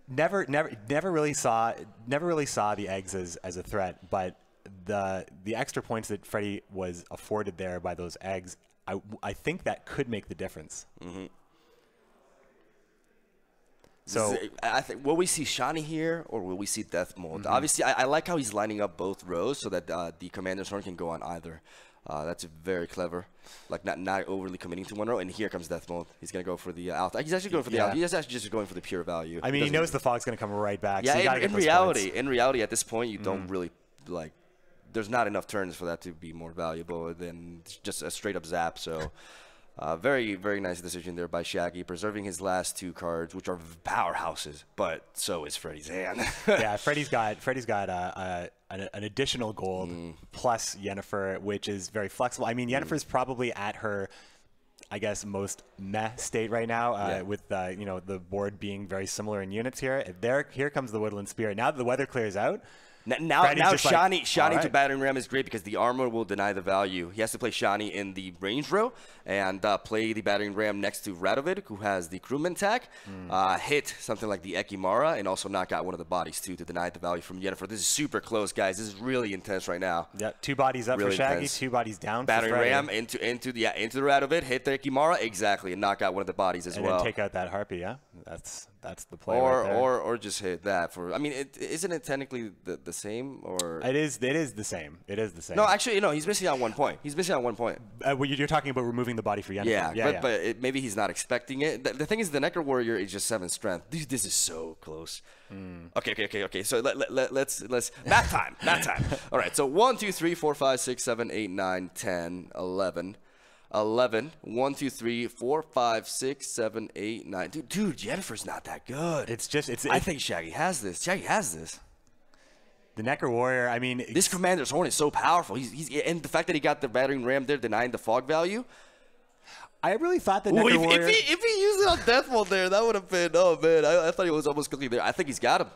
never really saw the eggs as a threat, but the extra points that Freddy was afforded there by those eggs, I think that could make the difference. So I think, will we see Shani here, or will we see Death Mold? Obviously, I like how he's lining up both rows so that the Commander's Horn can go on either. That's very clever. Like not overly committing to one row. And here comes Death Mold. He's gonna go for the Alpha. He's actually going for the Alpha. He's actually just going for the pure value. I mean, he knows the fog's gonna come right back. Yeah, so you gotta get in reality, at this point, you don't really like. There's not enough turns for that to be more valuable than just a straight up zap. So. Very, very nice decision there by Shaggy, preserving his last 2 cards, which are powerhouses, but so is Freddy's hand. Yeah, Freddy's got an additional gold plus Yennefer, which is very flexible. I mean, Yennefer's probably at her, I guess, most meh state right now, with the board being very similar in units here. Here comes the Woodland Spirit. Now that the weather clears out. Now Shani to Battering Ram is great because the armor will deny the value. He has to play Shani in the range row and play the Battering Ram next to Radovid, who has the crewman tag, hit something like the Ekimara, and also knock out one of the bodies too to deny the value from Yennefer. This is super close, guys. This is really intense right now. Yeah, 2 bodies up really for Shaggy, intense. 2 bodies down Battering for Freddy. Ram into the Radovid, hit the Ekimara, exactly, and knock out one of the bodies as well. And then take out that Harpy, yeah? That's the play right there. Or just hit that for. I mean, isn't it technically the same or? It is the same. It is the same. No, actually, no. He's missing on 1 point. He's missing on 1 point. Well, you're talking about removing the body for Yennefer. Yeah, but maybe he's not expecting it. The thing is, the Necker Warrior is just 7 strength. This is so close. Okay. So let's math time. All right. So 1, 2, 3, 4, 5, 6, 7, 8, 9, 10, 11. 11. 1, 2, 3, 4, 5, 6, 7, 8, 9. Dude, Yennefer's not that good. I think Shaggy has this. The Necker Warrior, I mean... This Commander's Horn is so powerful. And the fact that he got the Battering Ram there denying the fog value. I really thought that Necker Warrior... If he used it on Death Mode there, that would have been... Oh, man. I thought he was almost cooking there. I think he's got him.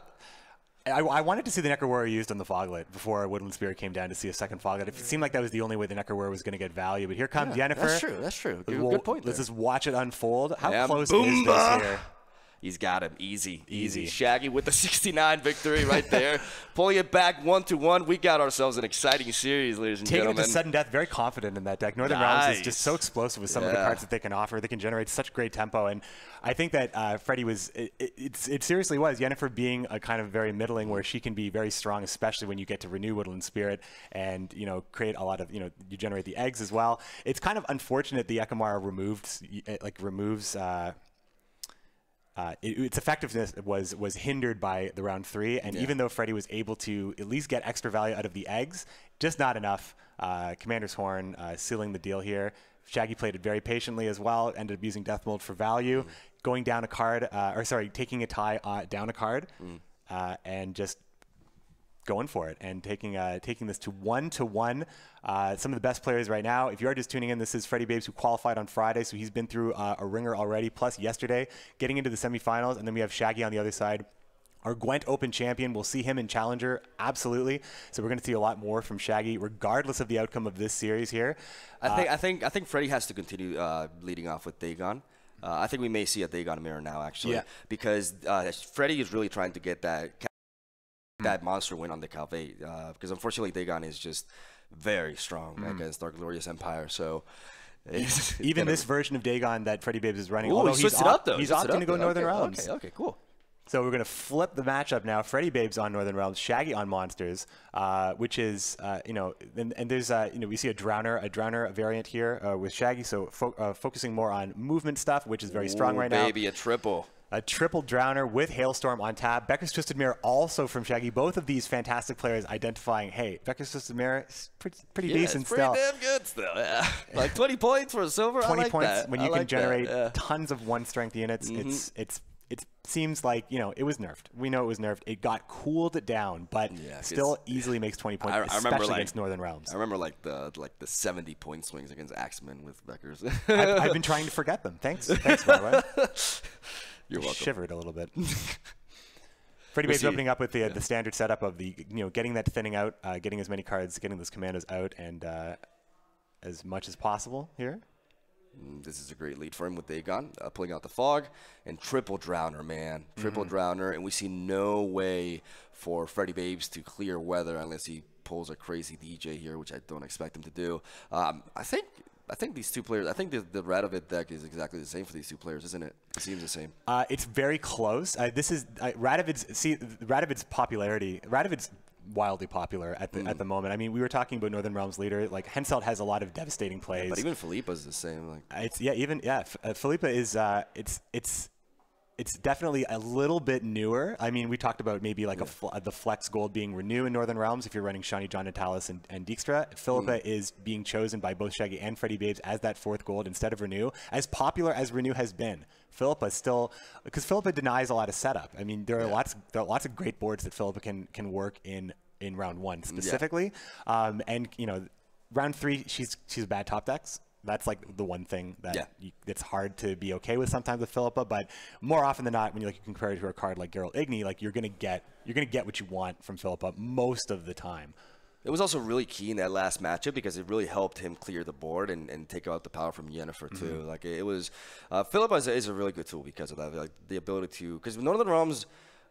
I wanted to see the Necker Warrior used on the Foglet before Woodland Spirit came down to see a second Foglet. It seemed like that was the only way the Necker Warrior was going to get value. But here comes Yennefer. That's true. Good point there. Let's just watch it unfold. How close is this here? He's got him. Easy. Shaggy with the 69 victory right there. Pulling it back 1-1. We got ourselves an exciting series, ladies and gentlemen. Taking it to sudden death, very confident in that deck. Northern Realms is just so explosive with some of the cards that they can offer. They can generate such great tempo. And I think that Freddie was, it seriously was, Yennefer being a kind of very middling where she can be very strong, especially when you get to renew Woodland Spirit and, create a lot of, you generate the eggs as well. It's kind of unfortunate the Ekamara removes its effectiveness was hindered by the round 3, and even though Freddie was able to at least get extra value out of the eggs, just not enough. Commander's Horn sealing the deal here. Shaggy played it very patiently as well, ended up using Death Mold for value, going down a card, taking a tie down a card, and just going for it and taking this to 1-1. Some of the best players right now. If you are just tuning in, this is Freddybabes, who qualified on Friday, so he's been through a ringer already. Plus yesterday, getting into the semifinals, and then we have Shaggy on the other side. Our Gwent Open champion, we'll see him in Challenger, absolutely. So we're going to see a lot more from Shaggy, regardless of the outcome of this series here. I think Freddie has to continue leading off with Dagon. I think we may see a Dagon mirror now, actually, because Freddie is really trying to get that monster win on the Calvé, because unfortunately Dagon is just very strong against our glorious Empire. So even this version of Dagon that Freddybabes is running, ooh, although he's opting to go Northern Realms. Okay, cool. So we're going to flip the matchup now. Freddybabes on Northern Realms, Shaggy on Monsters, which is, and there's, we see a Drowner variant here with Shaggy. So focusing more on movement stuff, which is very strong right now. Baby, a triple. A triple Drowner with Hailstorm on tap. Becker's Twisted Mirror also from Shaggy. Both of these fantastic players identifying, hey, Becker's Twisted Mirror is pretty decent still. Pretty damn good still, yeah. Like 20 points for a silver, 20 I like points that. when you can generate tons of 1-strength units. It seems like, it was nerfed. We know it was nerfed. It got cooled down, but still easily makes 20 points, especially against Northern Realms. I remember the 70-point swings against Axeman with Beckers. I've been trying to forget them. Thanks, by the way. You're welcome. Shivered a little bit. Freddybabes opening up with the standard setup of the getting that thinning out, getting as many cards, getting those commandos out, and as much as possible here. This is a great lead for him with Dagon, pulling out the fog, and triple Drowner, man. Triple Drowner, and we see no way for Freddybabes to clear weather unless he pulls a crazy DJ here, which I don't expect him to do. I think these two players, I think the Radovid deck is exactly the same for these two players, isn't it? It seems the same. It's very close. This is Radovid's popularity. Radovid's wildly popular at the moment. I mean, we were talking about Northern Realms leader. Like Henselt has a lot of devastating plays. Yeah, but even Philippa's the same. Like Philippa is it's definitely a little bit newer. I mean, we talked about maybe like the Flex Gold being Renew in Northern Realms if you're running Shani, John Natalis, and Dijkstra. Philippa is being chosen by both Shaggy and Freddybabes as that 4th gold instead of Renew. As popular as Renew has been, Philippa still, because Philippa denies a lot of setup. I mean, there are lots of great boards that Philippa can work in round 1 specifically. And round 3, she's bad top decks. That's like the one thing that it's hard to be okay with sometimes with Philippa, but more often than not, when you compare it to a card like Geralt Igni, like you're gonna get what you want from Philippa most of the time. It was also really key in that last matchup because it really helped him clear the board and take out the power from Yennefer too. Like it was, Philippa is a really good tool because of that, like the ability to, because Northern Realms,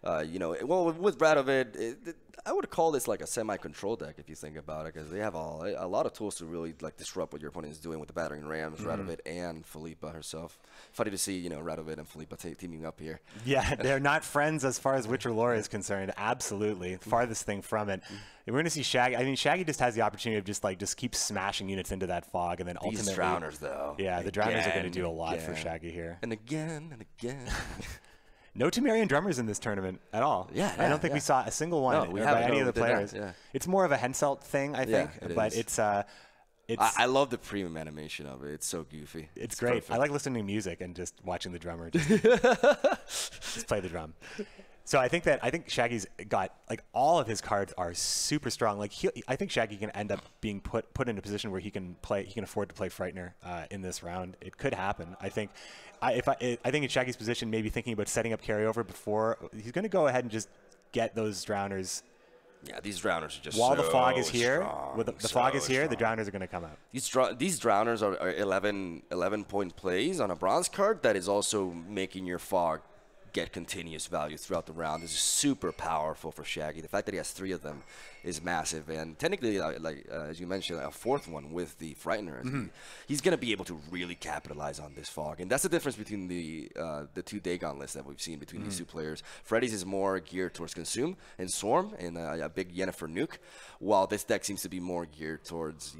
You know, well, with Radovid, I would call this like a semi-control deck if you think about it, because they have a lot of tools to really like disrupt what your opponent is doing with the battering rams, Radovid and Philippa herself. Funny to see, you know, Radovid and Philippa teaming up here. Yeah, they're not friends as far as Witcher lore is concerned. Absolutely, farthest thing from it. We're going to see Shaggy. I mean, Shaggy just has the opportunity of just keep smashing units into that fog, and then ultimately. These drowners, though. Yeah, the drowners are going to do a lot for Shaggy here. And again and again. No Temerian drummers in this tournament at all. Yeah, I don't think we saw a single one by any of the players. Yeah. It's more of a Henselt thing, I think, but it's. I love the premium animation of it. It's so goofy. It's great. Perfect. I like listening to music and just watching the drummer just play the drum. So I think Shaggy's got like all of his cards are super strong. Like I think Shaggy can end up being put in a position where he can afford to play Frightener in this round. It could happen. I think I think in Shaggy's position, maybe thinking about setting up carryover before he's going to go ahead and just get those drowners. Yeah, these drowners are just while so the fog is here. Strong, the fog is here, the drowners are going to come out. These drowners are 11-point plays on a bronze card that is also making your fog get continuous value throughout the round. This is super powerful for Shaggy. The fact that he has 3 of them is massive, and technically, as you mentioned, a 4th one with the Frightener. He's going to be able to really capitalize on this fog, and that's the difference between the 2 Dagon lists that we've seen between these 2 players. Freddy's is more geared towards Consume and Swarm and a big Yennefer nuke, while this deck seems to be more geared towards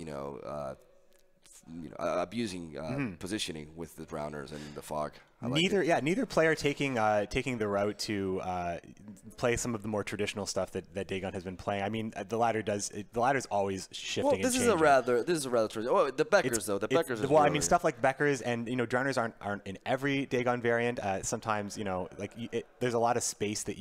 abusing positioning with the drowners and the fog. Neither player taking the route to play some of the more traditional stuff that Dagon has been playing. I mean, the ladder's always shifting. Well, this is changing. This is a rather traditional. Oh, the Beckers though. The Beckers. Well, I mean, stuff like Beckers and drowners aren't in every Dagon variant. Sometimes there's a lot of space that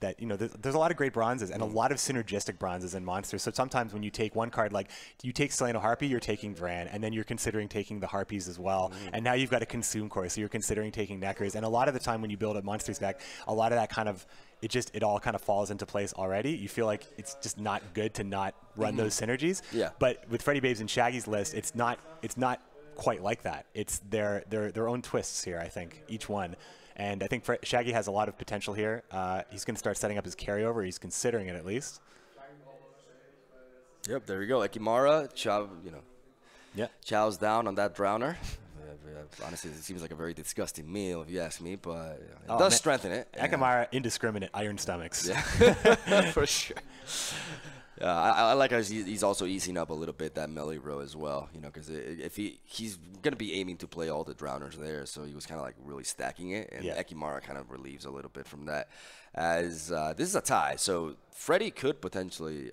there's a lot of great bronzes and a lot of synergistic bronzes in monsters. So sometimes when you take one card, like you take Scoia'tael Harpy, you're taking Vran, and then you're considering taking the Harpies as well. And now you've got a Consume core, so you're considering taking Neckers. And a lot of the time when you build a monsters deck, a lot of that kind of it all kind of falls into place already. You feel like it's just not good to not run those synergies. Yeah. But with Freddybabes and Shaggy's list, it's not quite like that. It's their own twists here, I think, each one. And I think Shaggy has a lot of potential here. He's going to start setting up his carryover. He's considering it at least. Yep, there you go. Ekimara, Chow, Chow's down on that drowner. Honestly, it seems like a very disgusting meal if you ask me, but it does strengthen it. Ekimara, indiscriminate iron stomachs. Yeah, for sure. I like how he's also easing up a little bit that melee row as well, because if he's going to be aiming to play all the drowners there, so he was kind of like really stacking it, and Ekimara kind of relieves a little bit from that. As this is a tie, so Freddy could potentially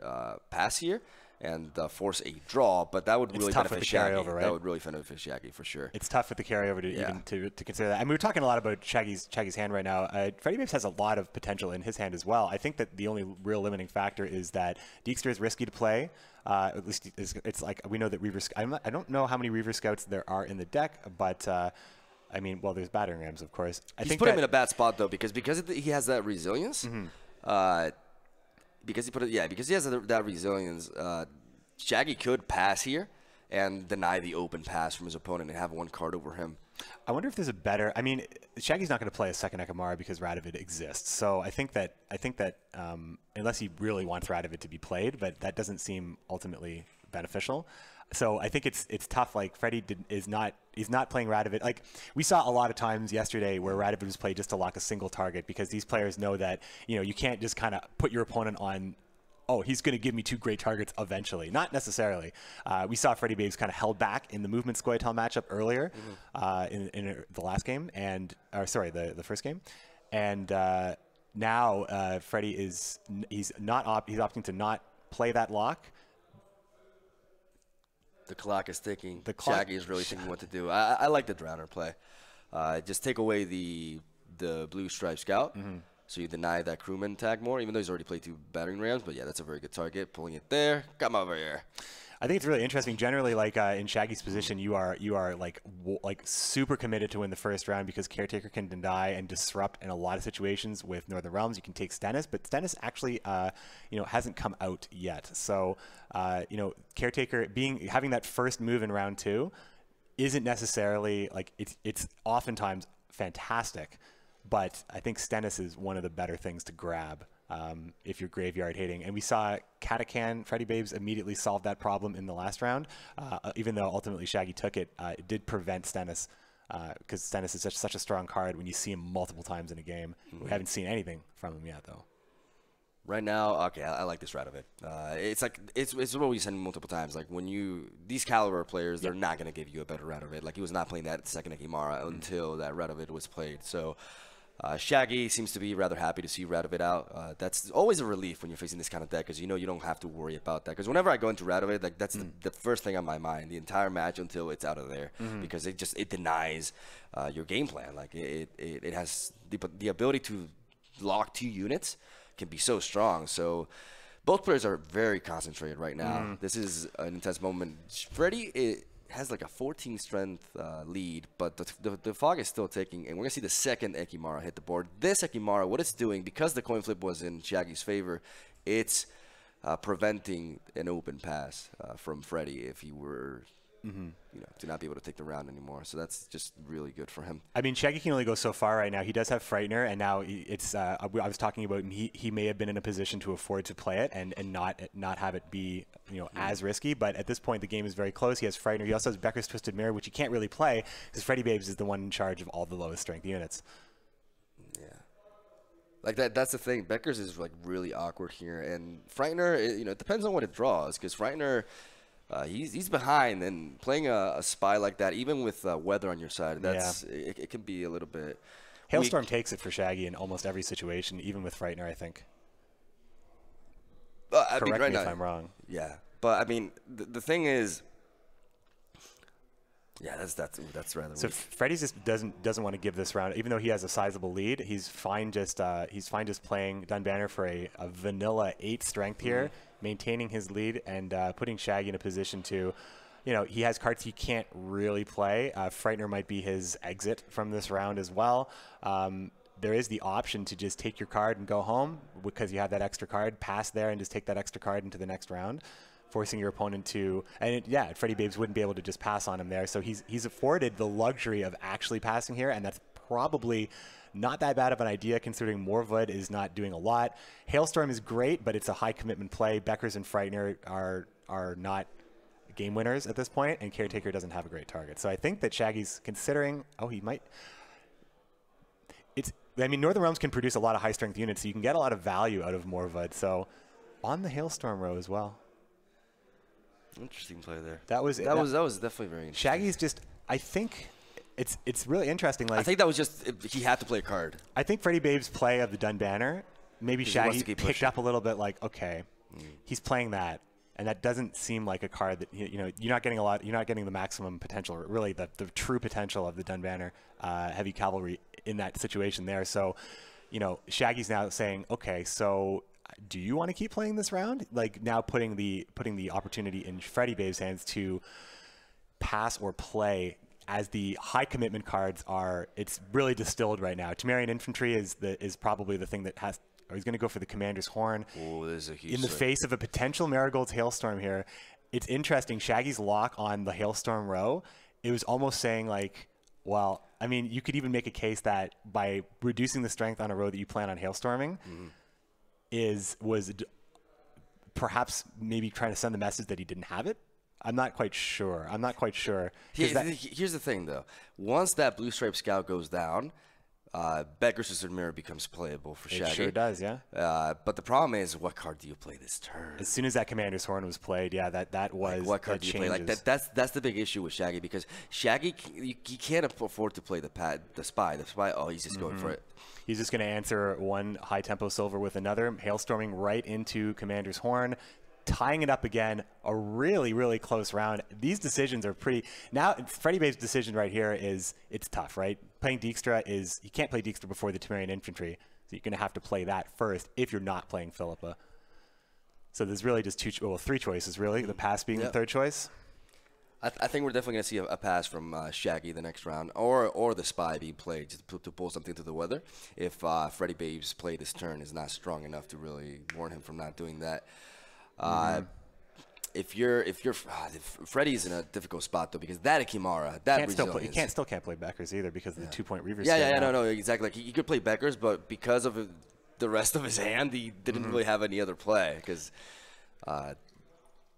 pass here and force a draw, but that would really benefit Shaggy. Right? That would really benefit Shaggy for sure. It's tough with the carryover to consider that. I mean, we're talking a lot about Shaggy's hand right now. Freddybabes has a lot of potential in his hand as well. I think that the only real limiting factor is that Deekster is risky to play. At least it's like we know that Reaver. I don't know how many Reaver Scouts there are in the deck, but I mean, well, there's battering rams, of course. He's put him in a bad spot though, because he has that resilience. Because he has that resilience, Shaggy could pass here and deny the open pass from his opponent and have one card over him. I wonder if there's a better. I mean, Shaggy's not going to play a second Ekimara because Radovid exists. So I think that unless he really wants Radovid to be played, but that doesn't seem ultimately beneficial. So I think it's tough. Like Freddy is not playing Radovid. Like we saw a lot of times yesterday where Radovid was played just to lock a single target, because these players know that you can't just kind of put your opponent on. Oh, he's going to give me 2 great targets eventually. Not necessarily. We saw Freddybabes kind of held back in the movement scoia'tael matchup earlier in the last game, the first game, and now Freddy he's opting to not play that lock. The clock is ticking. Shaggy is really thinking what to do. I like the Drowner play. Just take away the blue stripe scout. So you deny that crewman tag more, even though he's already played 2 battering rams. But yeah, that's a very good target. Pulling it there. Come over here. I think it's really interesting. Generally, like in Shaggy's position, you are like super committed to win the first round, because Caretaker can deny and disrupt in a lot of situations with Northern Realms. You can take Stennis, but Stennis actually hasn't come out yet. So Caretaker having that first move in round 2 isn't necessarily like it's oftentimes fantastic. but I think Stennis is one of the better things to grab if you're graveyard hitting. And we saw Catacan, Freddybabes immediately solve that problem in the last round. Even though ultimately Shaggy took it, it did prevent Stennis, because Stennis is such a strong card when you see him multiple times in a game. We haven't seen anything from him yet, though. Right now, okay, I like this Radovid. It's like it's what we said multiple times. Like when these caliber players, they're not gonna give you a better Radovid. Like he was not playing that second Ekimara until that Radovid was played. So Shaggy seems to be rather happy to see Radovid out. That's always a relief when you're facing this kind of deck, because you know you don't have to worry about that. Because whenever I go into Radovid, like that's the first thing on my mind the entire match until it's out of there, because it denies your game plan. Like it has the ability to lock 2 units. Can be so strong. So both players are very concentrated right now. This is an intense moment. Freddy has like a 14 strength lead, but the fog is still taking, and we're gonna see the second Ekimara hit the board. This Ekimara, what it's doing, because the coin flip was in Shaggy's favor, it's preventing an open pass from Freddy if he were to not be able to take the round anymore. So that's just really good for him. I mean, Shaggy can only go so far right now. He does have Frightener, and now it's I was talking about he may have been in a position to afford to play it and not have it be as risky. But at this point, the game is very close. He has Frightener. He also has Becker's Twisted Mirror, which he can't really play because Freddybabes is the one in charge of all the lowest strength units. Yeah. Like that's the thing. Becker's is like really awkward here, and Frightener, it depends on what it draws, because Frightener, he's behind, and playing a spy like that, even with weather on your side, it can be a little bit. Hailstorm takes it for Shaggy in almost every situation, even with Frightener, I think. Correct me if I'm wrong. Yeah, but I mean, the thing is, yeah, that's rather. So weak. Freddy just doesn't want to give this round, even though he has a sizable lead. He's fine just playing Dunbanner for a vanilla 8 strength here, maintaining his lead and putting Shaggy in a position to, he has cards he can't really play. Frightener might be his exit from this round as well. There is the option to just take your card and go home because you have that extra card, pass there and just take that extra card into the next round, forcing your opponent to, Freddybabes wouldn't be able to just pass on him there. So he's afforded the luxury of actually passing here, and that's probably not that bad of an idea considering Morvud is not doing a lot. Hailstorm is great, but it's a high commitment play. Beckers and Frightener are not game winners at this point, and Caretaker doesn't have a great target. So I think that Shaggy's considering, he might. Northern Realms can produce a lot of high strength units, so you can get a lot of value out of Morvud. So on the Hailstorm row as well. Interesting play there. That was definitely very interesting. Shaggy's just, I think it's really interesting. Like, I think that was just he had to play a card. I think Freddybabes' play of the Dunbanner, maybe Shaggy picked up a little bit like, okay, he's playing that, and that doesn't seem like a card that you're not getting you're not getting the maximum potential, or really the true potential of the Dunbanner heavy cavalry in that situation there. So, Shaggy's now saying, okay, so do you want to keep playing this round? Like now putting the opportunity in Freddybabes' hands to pass or play, as the high commitment cards it's really distilled right now. Temerian Infantry is probably the thing that has, or he's going to go for the Commander's Horn. Oh, there's a huge in the face of a potential Marigold's Hailstorm here. It's interesting. Shaggy's lock on the Hailstorm row, it was almost saying like, well, I mean, you could even make a case that by reducing the strength on a row that you plan on Hailstorming, was perhaps maybe trying to send the message that he didn't have it. I'm not quite sure. Here's the thing, though. Once that Blue Stripe Scout goes down, Becker's Twisted Mirror becomes playable for Shaggy. It sure does, yeah. But the problem is, what card do you play this turn? As soon as that Commander's Horn was played, that was, what card do you play? Like that's the big issue with Shaggy, because Shaggy, he can't afford to play the Spy. The Spy, he's just going for it. He's just going to answer one high tempo silver with another, Hailstorming right into Commander's Horn, tying it up again. A really, really close round. These decisions are pretty. Now, Freddybabes' decision right here it's tough, right? Playing Dijkstra you can't play Dijkstra before the Temerian Infantry, so you're going to have to play that first if you're not playing Philippa. So there's really just 3 choices, really. The pass being the third choice. I think we're definitely going to see a pass from Shaggy the next round, or the Spy being played just to pull something to the weather. If Freddybabes' play this turn is not strong enough to really warn him from not doing that. if Freddy's in a difficult spot though, because that Ikimara, that resilience. He still can't play Beckers either because of the 2-point Reaver. No, exactly. Like he could play Beckers, but because of the rest of his hand, he didn't really have any other play because.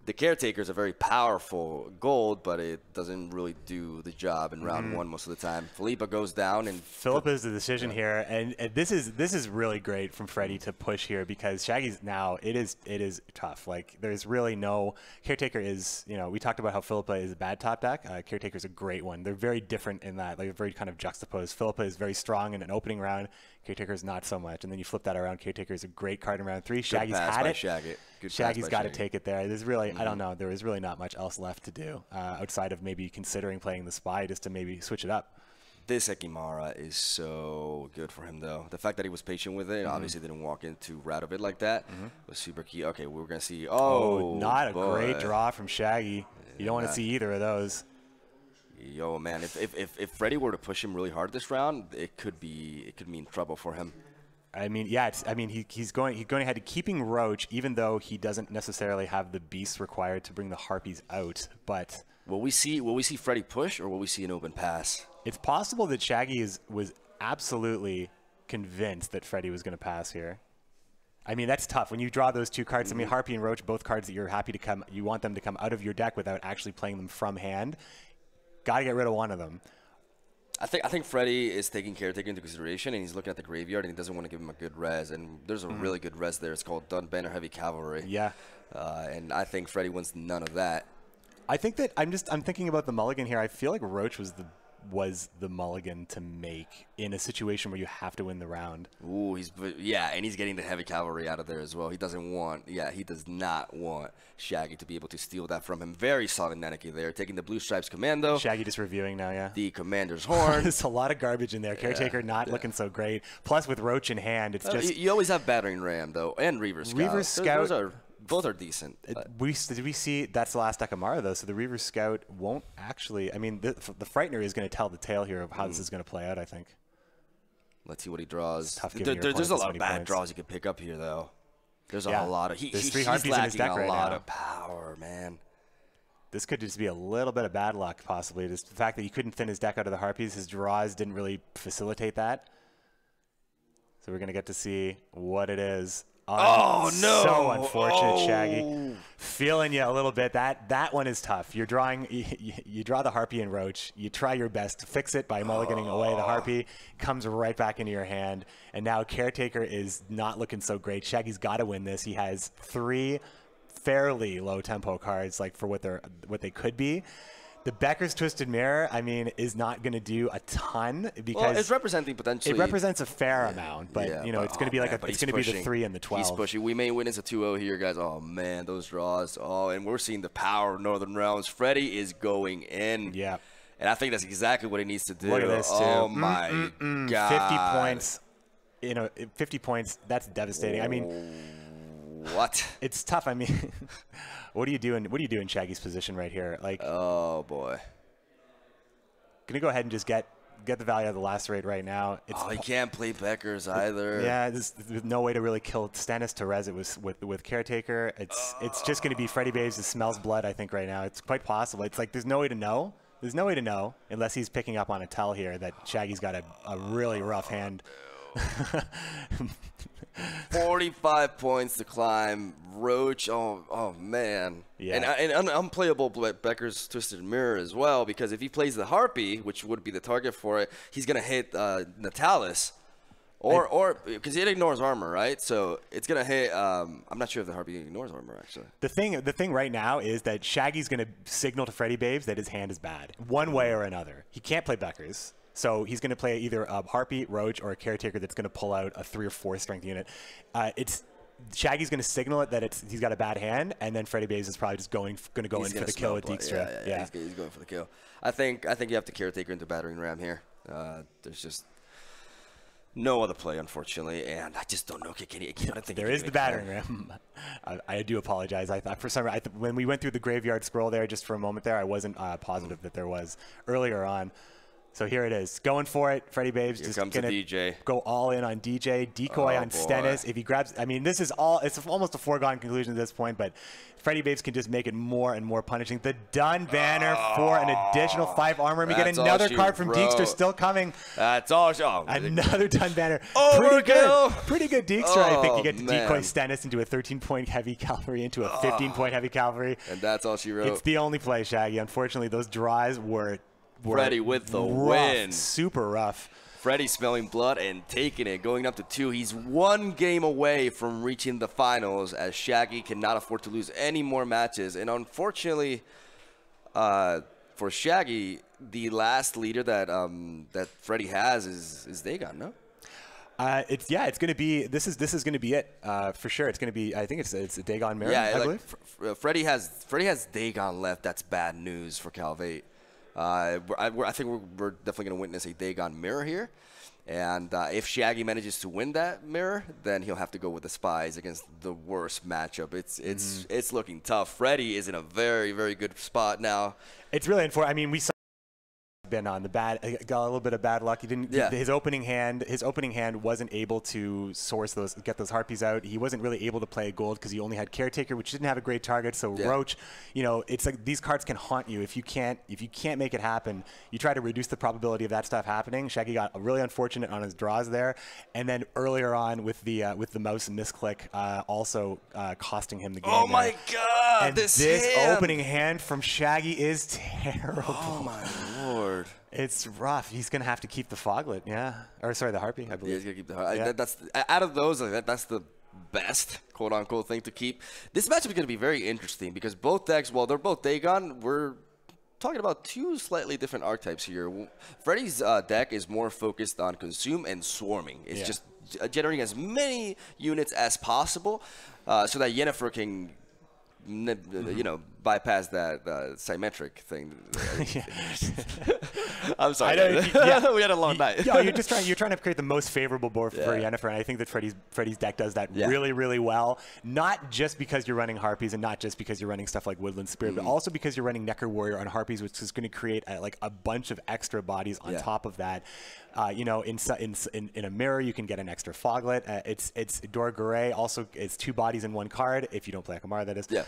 The Caretaker is a very powerful gold, but it doesn't really do the job in round one most of the time. Philippa goes down, and Philippa is the decision here, and this is really great from Freddy to push here because Shaggy's now it is tough. Like there's really no Caretaker is we talked about how Philippa is a bad top deck. Caretaker is a great one. They're very different in that, like very kind of juxtaposed. Philippa is very strong in an opening round. Caretaker is not so much, and then you flip that around. Caretaker is a great card in round 3. Shaggy's had it. Shaggy's got to take it there. There's really, I don't know, there is really not much else left to do outside of maybe considering playing the Spy just to maybe switch it up. This Ikimara is so good for him, though. The fact that he was patient with it, obviously didn't walk into route of it like that, was super key. Okay, we're going to see. Oh, not a great draw from Shaggy. You don't want to see either of those. Yo, man, if Freddy were to push him really hard this round, it could mean trouble for him. I mean, yeah, he's going ahead to keeping Roach, even though he doesn't necessarily have the beasts required to bring the Harpies out. But will we see Freddy push, or will we see an open pass? It's possible that Shaggy was absolutely convinced that Freddy was going to pass here. I mean, that's tough when you draw those two cards. I mean, Harpy and Roach, both cards that you're happy to come, you want them to come out of your deck without actually playing them from hand. Got to get rid of one of them. I think Freddy is taking Caretaker into consideration, and he's looking at the graveyard, and he doesn't want to give him a good res. And there's a really good res there. It's called Dunban or Heavy Cavalry. Yeah. And I think Freddy wants none of that. I think that I'm thinking about the mulligan here. I feel like Roach was the mulligan to make in a situation where you have to win the round. Ooh, and he's getting the Heavy Cavalry out of there as well. He does not want Shaggy to be able to steal that from him. Very solid Nanaki there, taking the Blue Stripes Commando. Shaggy just reviewing now, yeah. The Commander's Horn. There's a lot of garbage in there. Caretaker not looking so great. Plus with Roach in hand, it's just... You always have Battering Ram, though, and Reaver Scout. Reaver Scout... Both are decent. Did we see that's the last Dekamara though? So the Reaver Scout won't actually. I mean, the Frightener is going to tell the tale here of how this is going to play out. I think. Let's see what he draws. There's a lot of bad draws you can pick up here, though. There's a lot of. He's 3 Harpies in his deck right now. A lot of power, man. This could just be a little bit of bad luck, possibly. Just the fact that he couldn't thin his deck out of the Harpies, his draws didn't really facilitate that. So we're going to get to see what it is. Oh, no. So unfortunate, Shaggy. Feeling you a little bit. That one is tough. You're drawing, you draw the Harpy and Roach. You try your best to fix it by mulliganing away. The Harpy comes right back into your hand. And now Caretaker is not looking so great. Shaggy's got to win this. He has 3 fairly low tempo cards, like for what they could be. The Becker's Twisted Mirror, I mean, is not going to do a ton because it's representing potentially. It represents a fair amount, but it's going to be it's going to be the 3 and the 12. He's pushing. We may witness a 2-0 here, guys. Oh man, those draws. Oh, and we're seeing the power of Northern Realms. Freddy is going in. Yeah, and I think that's exactly what he needs to do. Look at this too. Oh my God. 50 points. 50 points. That's devastating. I mean. What? It's tough. I mean, what do you do in Shaggy's position right here? Like, oh boy, gonna go ahead and just get the value of the lacerate right now. He can't play Beckers either. Yeah, there's no way to really kill Stennis to res it with Caretaker. It's just gonna be Freddybabes that smells blood. I think right now it's quite possible. It's like there's no way to know. There's no way to know unless he's picking up on a tell here that Shaggy's got a really rough hand. 45 points to climb. Roach, oh man. Yeah. And unplayable Becker's Twisted Mirror as well, because if he plays the Harpy, which would be the target for it, he's going to hit Natalis. Or because it ignores armor, right? So it's going to hit I'm not sure if the Harpy ignores armor, actually. The thing right now is that Shaggy's going to signal to Freddybabes that his hand is bad, one way or another. He can't play Beckers. So he's going to play either a Harpy, Roach, or a Caretaker that's going to pull out a 3 or 4 strength unit. Shaggy's going to signal it that he's got a bad hand, and then Freddybabes is probably just going to go in for the kill with Dijkstra. Yeah. He's going for the kill. I think you have to Caretaker into Battering Ram here. There's just no other play, unfortunately, and I just don't know. There is the Battering Ram. I do apologize. I thought for some reason when we went through the graveyard scroll there just for a moment there, I wasn't positive that there was earlier on. So here it is. Going for it. Freddybabes Here just comes going the DJ. Go all in on DJ. Decoy on boy. Stennis. If he grabs, I mean, this is all, it's almost a foregone conclusion at this point, but Freddybabes can just make it more and more punishing. The done banner for an additional 5 armor. And we get That's all another she card from wrote. Deekster still coming. That's all. Oh, Another done banner. Overkill. Pretty good Deekster. I think you get to man. decoy Stennis into a 13-point heavy cavalry, into a 15-point heavy cavalry. And that's all she wrote. It's the only play, Shaggy. Unfortunately, those draws were Freddy with the rough, win. Super rough. Freddy smelling blood and taking it, going up to 2. He's 1 game away from reaching the finals, as Shaggy cannot afford to lose any more matches. And unfortunately, for Shaggy, the last leader that that Freddy has is Dagon, no? It's going to be this is going to be it for sure. It's going to be, I think it's a Dagon mirror. Yeah, I like believe. Freddy has Dagon left. That's bad news for Calvate. I think we're definitely going to witness a Dagon mirror here. And if Shaggy manages to win that mirror, then he'll have to go with the Spies against the worst matchup. It's looking tough. Freddy is in a very, very good spot now. It's really unfortunate. I mean, we saw been on the got a little bit of bad luck. He didn't. Yeah. His opening hand wasn't able to get those harpies out. He wasn't really able to play gold because he only had Caretaker, which didn't have a great target. So yeah. Roach, it's like these cards can haunt you if you can't make it happen. You try to reduce the probability of that stuff happening. Shaggy got really unfortunate on his draws there, and then earlier on with the mouse misclick also costing him the game. Oh my God! And this opening hand from Shaggy is terrible. Oh my Lord. It's rough. He's going to have to keep the Foglet, yeah. Or, sorry, the Harpy, I believe. Yeah, he's going to keep the Harpy. Yeah. Out of those, that's the best, quote-unquote, thing to keep. This matchup is going to be very interesting because both decks, while they're both Dagon, we're talking about 2 slightly different archetypes here. Freddy's deck is more focused on consume and swarming. It's just generating as many units as possible so that Yennefer can bypass that symmetric thing. I'm sorry. We had a long night. You're trying to create the most favorable board for Yennefer, and I think that Freddy's deck does that really, really well. Not just because you're running Harpies and not just because you're running stuff like Woodland Spirit, but also because you're running Necker Warrior on Harpies, which is going to create a bunch of extra bodies on top of that. In a mirror, you can get an extra Foglet. It's Dorgare. Also, it's 2 bodies in 1 card. If you don't play Akamara, that is. Yeah.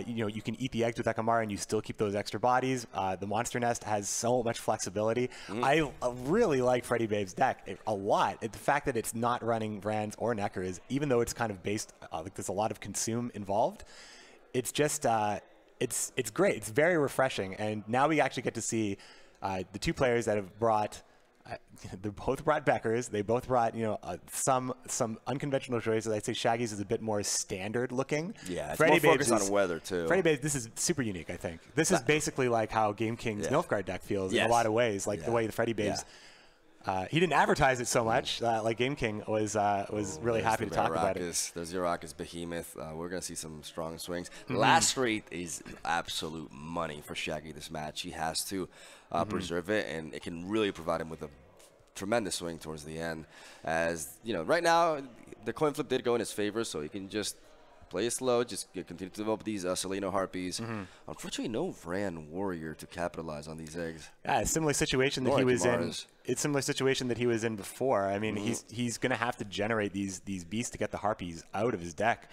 You can eat the eggs with Akamara and you still keep those extra bodies. The Monster Nest has so much flexibility. I really like Freddybabes' deck a lot. The fact that it's not running Brands or Necker is, even though it's kind of based, there's a lot of consume involved. It's just, it's great. It's very refreshing. And now we actually get to see the 2 players that have brought. They both brought Beckers. They both brought, some unconventional choices. I'd say Shaggy's is a bit more standard looking. Yeah, it's more focused on weather too. Freddybabes, this is super unique. I think this is basically like how Game King's Nilfgaard deck feels in a lot of ways. Like the way the Freddybabes. He didn't advertise it so much. Like Game King was really happy to talk about it. There's Yarakas Behemoth. We're gonna see some strong swings. Last rate is absolute money for Shaggy this match. He has to preserve it, and it can really provide him with a tremendous swing towards the end. As right now the coin flip did go in his favor, so he can just play it slow, just continue to develop these Seleno Harpies. Unfortunately, no Vran Warrior to capitalize on these eggs. Yeah, a similar situation that he was in. It's a similar situation that he was in before. I mean, he's going to have to generate these beasts to get the Harpies out of his deck,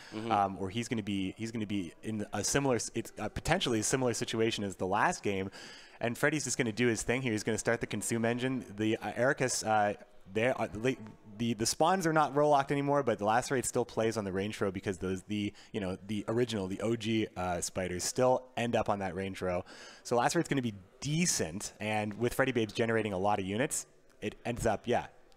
or he's going to be in a similar, potentially a similar situation as the last game. And Freddy's just going to do his thing here. He's going to start the consume engine. The Ericus, the spawns are not roll locked anymore, but the Lacerate still plays on the range row because the original, the OG spiders still end up on that range row. So Lacerate's going to be decent, and with Freddybabes generating a lot of units, it ends up,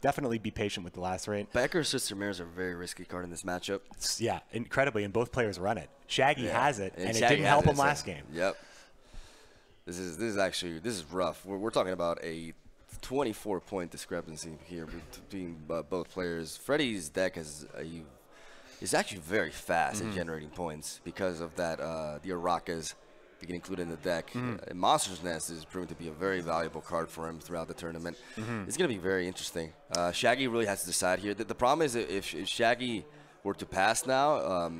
definitely be patient with the Lacerate. Becker's Sister Mirrors are a very risky card in this matchup. Yeah, incredibly, and both players run it. Shaggy has it, and it Shaggy didn't help him last game. Yep. This is rough. We're talking about a 24-point discrepancy here between both players. Freddy's deck is actually very fast at generating points because of that. The Arakas being included in the deck. And Monster's Nest is proven to be a very valuable card for him throughout the tournament. It's going to be very interesting. Shaggy really has to decide here. The problem is if Shaggy were to pass now,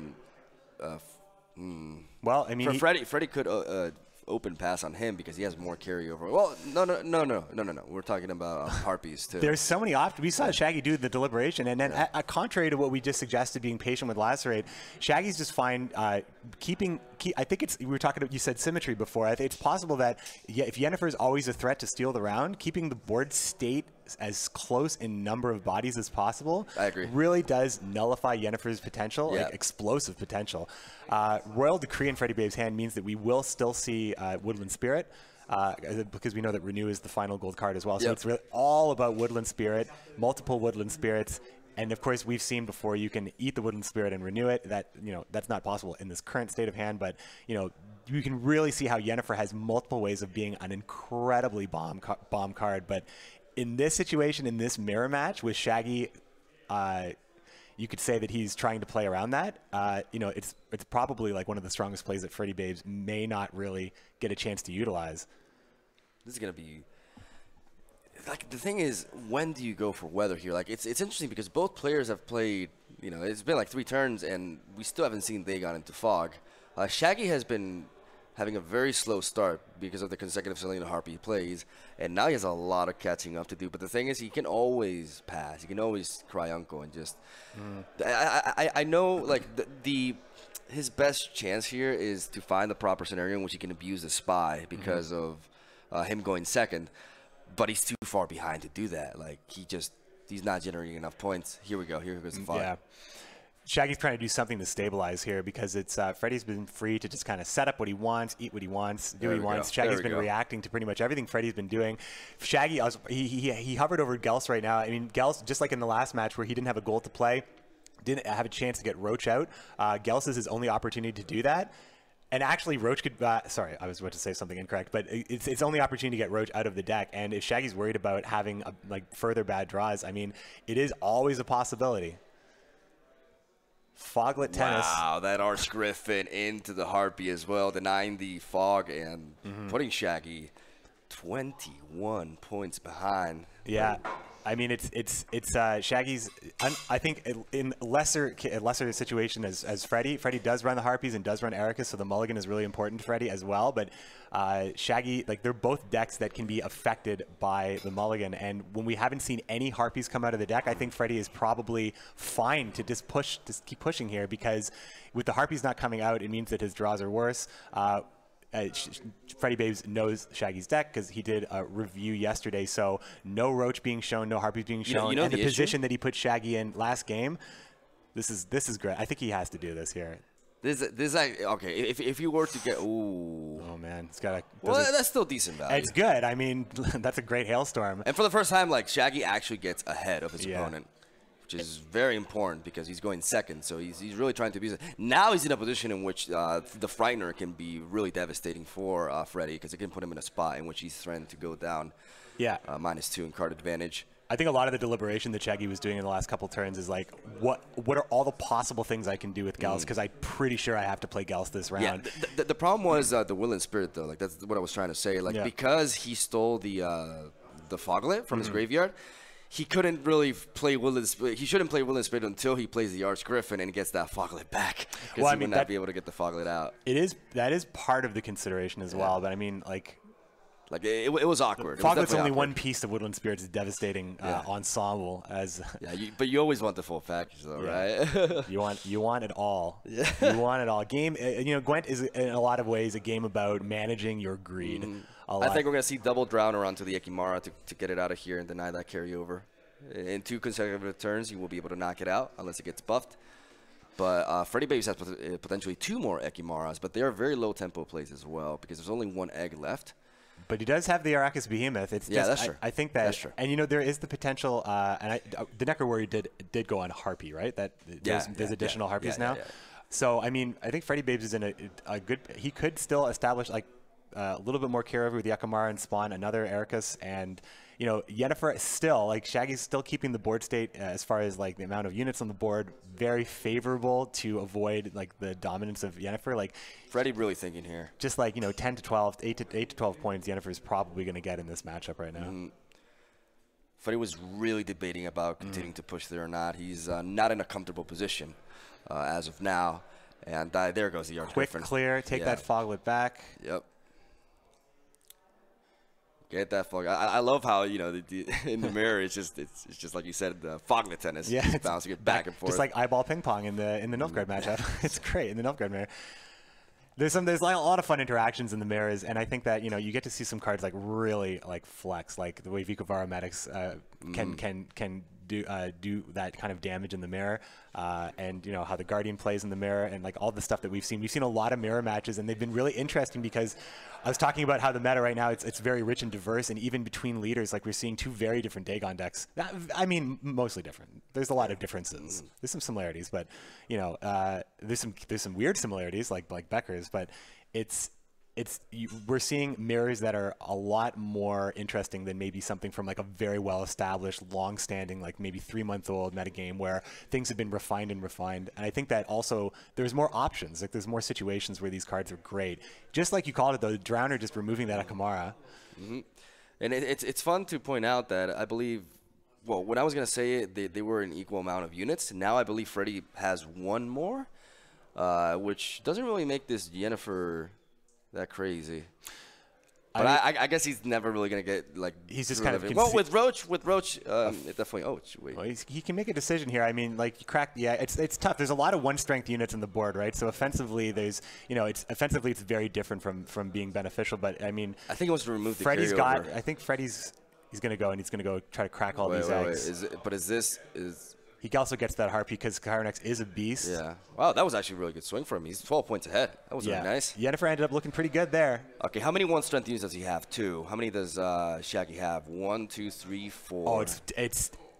well, I mean, Freddy could open pass on him because he has more carryover. Well, no. We're talking about Harpies too. There's so many options. We saw Shaggy do the deliberation, and then contrary to what we just suggested, being patient with Lacerate, Shaggy's just fine keeping. I think we were talking about, you said symmetry before. I think it's possible that if Yennefer is always a threat to steal the round, keeping the board state as close in number of bodies as possible, I agree, really does nullify Yennefer's potential, like explosive potential. Royal Decree in Freddybabes' hand means that we will still see Woodland Spirit, because we know that Renew is the final gold card as well. So it's really all about Woodland Spirit, multiple Woodland Spirits. And of course, we've seen before you can eat the Woodland Spirit and renew it. That, that's not possible in this current state of hand. But you can really see how Yennefer has multiple ways of being an incredibly bomb card. But in this situation, in this mirror match with Shaggy, you could say that he's trying to play around that. It's probably like one of the strongest plays that Freddybabes may not really get a chance to utilize. This is gonna be. Like, the thing is, when do you go for weather here? Like, it's interesting because both players have played, it's been like 3 turns, and we still haven't seen Dagon into Fog. Shaggy has been having a very slow start because of the consecutive Selena Harpy plays, and now he has a lot of catching up to do. But the thing is, he can always pass. He can always cry uncle and just... I know, like, his best chance here is to find the proper scenario in which he can abuse the spy because of him going second. But he's too far behind to do that. Like, he's not generating enough points. Here we go. Here goes the fog. Yeah. Shaggy's trying to do something to stabilize here because it's Freddy's been free to just kind of set up what he wants, eat what he wants, do what he wants. Shaggy's been reacting to pretty much everything Freddy's been doing. Shaggy, he hovered over Gels right now. I mean, Gels, just like in the last match where he didn't have a goal to play, didn't have a chance to get Roach out. Gels is his only opportunity to do that. And actually, Roach could, sorry, I was about to say something incorrect, but it's only opportunity to get Roach out of the deck. And if Shaggy's worried about having further bad draws, I mean, it is always a possibility. Foglet Tennis. Wow, that Arch Griffin into the Harpy as well, denying the Fog and putting Shaggy 21 points behind. Yeah. I mean, it's Shaggy's. I think in a lesser situation as Freddy. Freddy does run the Harpies and does run Erica, so the mulligan is really important to Freddy as well. But Shaggy, like, they're both decks that can be affected by the mulligan. And when we haven't seen any Harpies come out of the deck, I think Freddy is probably fine to just keep pushing here, because with the Harpies not coming out, it means that his draws are worse. Freddybabes knows Shaggy's deck because he did a review yesterday. So no Roach being shown, no Harpies being shown, and the position that he put Shaggy in last game. This is great. I think he has to do this here. This okay. If you were to get, oh man, it's got a. Well, that's still decent value. It's good. I mean, that's a great hailstorm. And for the first time, like, Shaggy actually gets ahead of his opponent, which is very important because he's going second. So he's really trying to abuse it. Now he's in a position in which the Frightener can be really devastating for Freddy, because it can put him in a spot in which he's threatened to go down. Yeah. -2 in card advantage. I think a lot of the deliberation that Shaggy was doing in the last couple turns is like, what are all the possible things I can do with Gels? Because I'm pretty sure I have to play Gels this round. Yeah, the problem was the Will and Spirit, though. Like, that's what I was trying to say. Like, because he stole the Foglet from his graveyard, he couldn't really play Woodland Spirit. He shouldn't play Woodland Spirit until he plays the Arch Griffin and gets that Foglet back. Because he would not be able to get the Foglet out. That is part of the consideration as well. But I mean, like it was awkward. Foglet's only one piece of Woodland Spirit's devastating ensemble. But you always want the full package, though, right? you want it all. Yeah. You want it all. Game. Gwent is in a lot of ways a game about managing your greed. I think we're going to see double Drowner onto the Ekimara to get it out of here and deny that carryover. In 2 consecutive turns, you will be able to knock it out unless it gets buffed. But Freddybabes has potentially 2 more Ekimaras, but they are very low tempo plays as well because there's only 1 egg left. But he does have the Arrakis Behemoth. It's just, that's true. I think that, that's true. And there is the potential. And the Necker Warrior did go on Harpy, right? That there's additional Harpies now. Yeah. So I mean, I think Freddybabes is in a good. He could still establish like a little bit more carryover with the Ekimara and spawn another Arrakis. And Yennefer still, like, Shaggy's still keeping the board state as far as like the amount of units on the board very favorable to avoid like the dominance of Yennefer. Like, Freddy really thinking here. Just like 10 to 12, 8 to 12 points, Yennefer is probably going to get in this matchup right now. Freddy was really debating about continuing to push there or not. He's not in a comfortable position as of now. And there goes the Arch Quick Griffin. clear, take that Foglet back. Yep. Get that fog. I love how, you know, in the mirror, it's just like you said, the foglet tennis. Yeah, it's bouncing it back and forth. Just like eyeball ping pong in the Nilfgaard matchup. It's great in the Nilfgaard mirror. There's a lot of fun interactions in the mirrors, and I think that, you know, you get to see some cards like really like flex, like the way Vikavara Medics can do that kind of damage in the mirror, and you know how the Guardian plays in the mirror, and like all the stuff that we've seen. We've seen a lot of mirror matches, and they've been really interesting because I was talking about how the meta right now it's very rich and diverse, and even between leaders, like we're seeing two very different Dagon decks. I mean, mostly different. There's a lot of differences. There's some similarities, but you know, there's some weird similarities like Becker's, but we're seeing mirrors that are a lot more interesting than maybe something from like a very well-established, long-standing, like maybe 3-month-old metagame where things have been refined. And I think that also there's more options. Like there's more situations where these cards are great. Just like you called it, though, Drowner just removing that Akamara. And it's fun to point out that I believe, well, when I was going to say it, they were an equal amount of units. Now I believe Freddy has one more, which doesn't really make this Yennefer that crazy. But I guess he's never really gonna get like. He's just kind of. Well, with Roach, it definitely. Oh, wait. Well, he can make a decision here. I mean, like you crack. Yeah, it's tough. There's a lot of 1-strength units on the board, right? So offensively, it's very different from being beneficial. But I mean, I think he wants to remove the Freddy's carryover. I think Freddy's gonna go try to crack all these eggs. He also gets that harpy because Kyronex is a beast. Yeah. Wow, that was actually a really good swing for him. He's 12 points ahead. That was really nice. Yennefer ended up looking pretty good there. Okay, how many 1-strength units does he have? 2. How many does Shaggy have? 1, 2, 3, 4. Oh,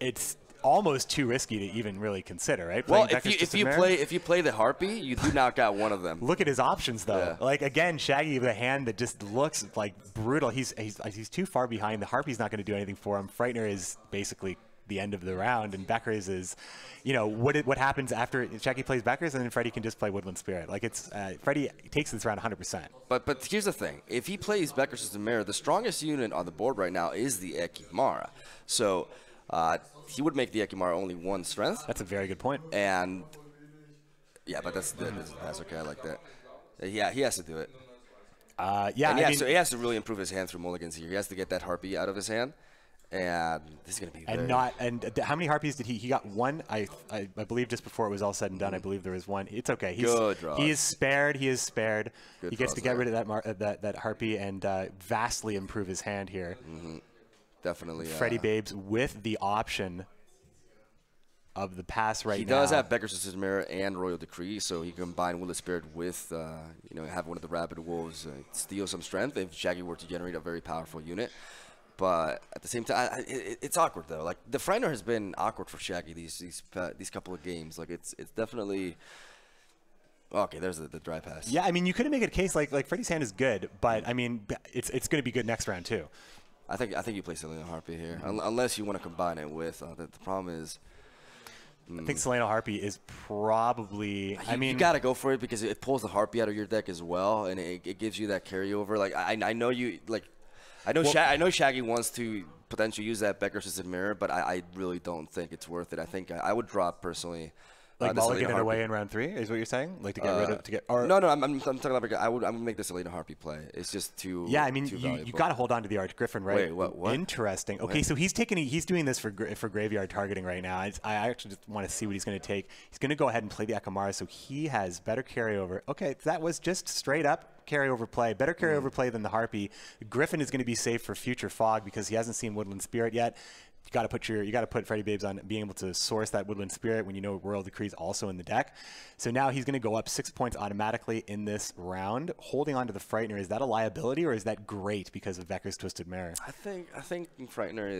it's almost too risky to even really consider, right? Well, if you play the harpy, you do knock out one of them. Look at his options, though. Yeah. Like again, Shaggy with a hand that just looks like brutal. He's too far behind. The harpy's not going to do anything for him. Frightener is basically the end of the round, and Becker's is, you know, what happens after Shaggy plays Becker's, and then Freddy can just play Woodland Spirit. Like it's Freddy takes this round 100%. But here's the thing: if he plays Becker's System Mirror, the strongest unit on the board right now is the Ekimara. So he would make the Ekimara only 1 strength. That's a very good point. And yeah, but that's okay. I like that. Yeah, he has to do it. So he has to really improve his hand through mulligans here. He has to get that harpy out of his hand. And this is going to be how many harpies did he got? 1, I believe, just before it was all said and done. I believe there was 1. It's okay. He is spared. He gets to get rid of that harpy and vastly improve his hand here. Definitely. Freddybabes with the option of the pass right now. He does have Becker's System Mirror and Royal Decree, so he can combine Will of Spirit with, have one of the Rabid Wolves steal some strength if Shaggy were to generate a very powerful unit. But at the same time, it's awkward though. Like the Frightener has been awkward for Shaggy these couple of games. Like it's definitely okay. There's the dry pass. Yeah, I mean you couldn't make a case like Freddy's hand is good, but I mean it's going to be good next round too. I think you play Selena Harpy here, unless you want to combine it with. The problem is. I think Selena Harpy is probably. You gotta go for it because it pulls the Harpy out of your deck as well, and it gives you that carryover. Like I know you like. I know Shaggy wants to potentially use that Becker's System Mirror, but I really don't think it's worth it. I think I would drop personally. Like mulligan it away in round 3 is what you're saying? Like to get rid of No, I'm talking about. I would make this Selena Harpy play. It's just too. Yeah, I mean you got to hold on to the Archgriffin, right? Wait, what? Interesting. Okay, so he's doing this for graveyard targeting right now. I actually just want to see what he's going to take. He's going to go ahead and play the Akamara, so he has better carryover. Okay, that was just straight up carryover play. Better carryover play than the Harpy. Griffin is going to be safe for future Fog because he hasn't seen Woodland Spirit yet. You got to put Freddybabes on being able to source that Woodland Spirit when you know Royal Decree is also in the deck. So now he's going to go up 6 points automatically in this round. Holding on to the Frightener, is that a liability or is that great because of Becker's Twisted Mirror? I think Frightener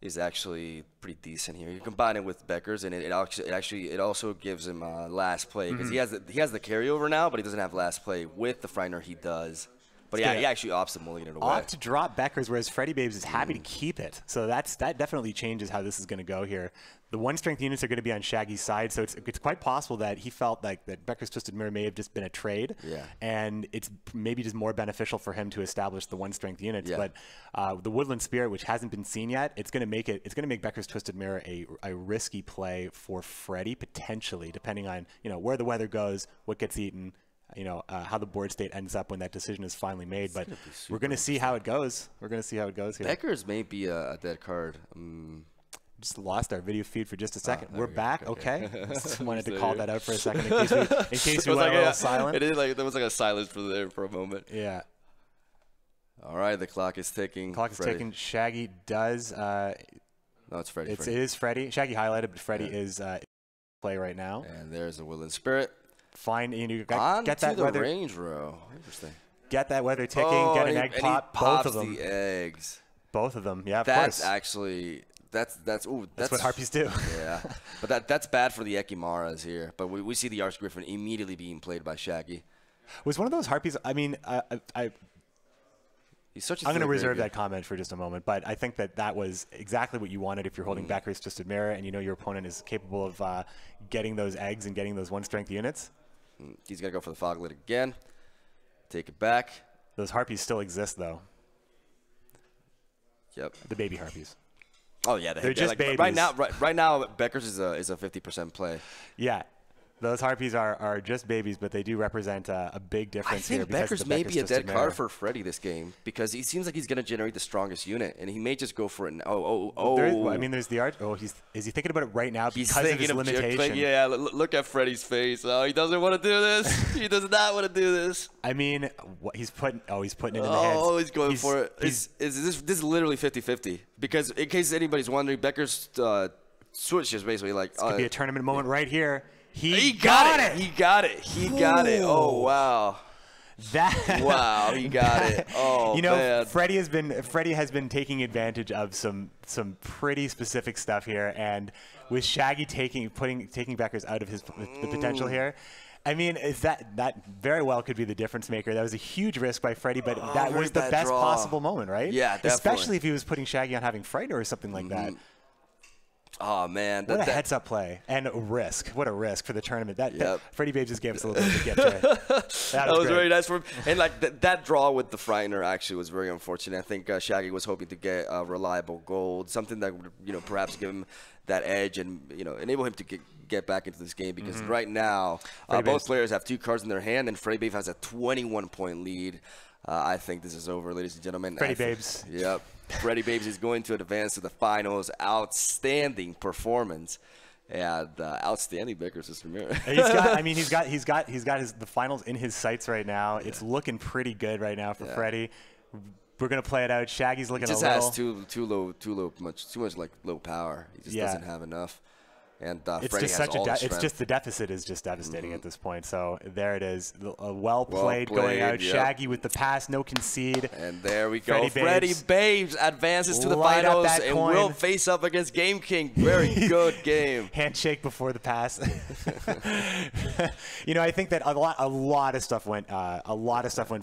is actually pretty decent here. You combine it with Becker's, and it also gives him last play because he has the carryover now, but he doesn't have last play. With the Frightener, he does. But yeah, he actually opts to mulligan it away. Opt to drop Becker's, whereas Freddybabes is happy to keep it. So that definitely changes how this is going to go here. The 1-strength units are going to be on Shaggy's side, so it's quite possible that he felt like that Becker's Twisted Mirror may have just been a trade, and it's maybe just more beneficial for him to establish the 1-strength units. Yeah. But the Woodland Spirit, which hasn't been seen yet, it's going to make Becker's Twisted Mirror a risky play for Freddy potentially, depending on where the weather goes, what gets eaten. how the board state ends up when that decision is finally made. But we're going to see how it goes. We're going to see how it goes here. Beckers may be a dead card. Just lost our video feed for just a second. We're back. Okay. Just wanted to So call here. that out for a second in case we went a little silent. It is like there was like a silence for a moment. Yeah. All right, the clock is ticking. Clock is ticking. Shaggy does. No, it's Freddy. It is Freddy. Shaggy highlighted, but Freddy is play right now. And there's a Will and Spirit. Fine. You On get to that the weather. range row. Interesting. Get that weather ticking. Oh, get and an egg he pop. pops Both of them. the eggs. Both of them. Yeah, of That's course. actually that's what harpies do. Yeah, but that's bad for the Ekimaras here. But we see the Arch Griffin immediately being played by Shaggy. Was one of those harpies? I mean, He's such a I'm going to flick reserve baby. that comment for just a moment, but I think that was exactly what you wanted if you're holding Becker's Twisted Mirror and you know your opponent is capable of getting those eggs and getting those one-strength units. He's going to go for the Foglet again. Take it back. Those harpies still exist, though. Yep. The baby harpies. Oh yeah, They're just babies. Right now, Becker's is a 50% play. Yeah. Those harpies are just babies, but they do represent a big difference here. I think because of Becker's the may Becker's be a Twisted dead Mirror. card for Freddy this game because he seems like he's going to generate the strongest unit, and he may just go for it. I mean, there's the art. Oh, is he thinking about it right now He's because of his thinking limitation? Yeah, look at Freddy's face. Oh, he doesn't want to do this. He does not want to do this. I mean, what he's putting it in the hands. Oh, he's going for it. This is literally 50-50 because in case anybody's wondering, Becker's switch is basically like Could be a tournament moment right here. He got it. He got it. Oh wow. Wow, he got it. Oh, man. Freddie has been taking advantage of some pretty specific stuff here, and with Shaggy taking Becker's out of the potential here. I mean, that very well could be the difference maker. That was a huge risk by Freddie, but that was the best possible moment, right? Yeah, definitely. Especially if he was putting Shaggy on having Frighter or something like that. Oh man, What a heads-up play and a risk. What a risk for the tournament. Yep. Freddybabes just gave us a little bit of a gift there. That was very nice for him. And like that draw with the Frightener actually was very unfortunate. I think Shaggy was hoping to get reliable gold, something that would perhaps give him that edge and enable him to get back into this game because right now both players have 2 cards in their hand and Freddybabes has a 21-point lead. I think this is over, ladies and gentlemen. Freddybabes. Yep. Freddybabes is going to advance to the finals. Outstanding performance. And outstanding Becker's Twisted Mirror. He's got the finals in his sights right now. It's looking pretty good right now for Freddie. We're gonna play it out. Shaggy's looking He just a little. has too much like low power. He just doesn't have enough. And it's Freddie just has such all the it's strength. just the deficit is just devastating at this point. So there it is. Well played Well going out. played, yep. Shaggy with the pass, no concede. And there we go. Freddybabes. Freddybabes advances to the Light up finals that and coin. will face up against Game King. Very good game. Handshake before the pass. I think that a lot of stuff went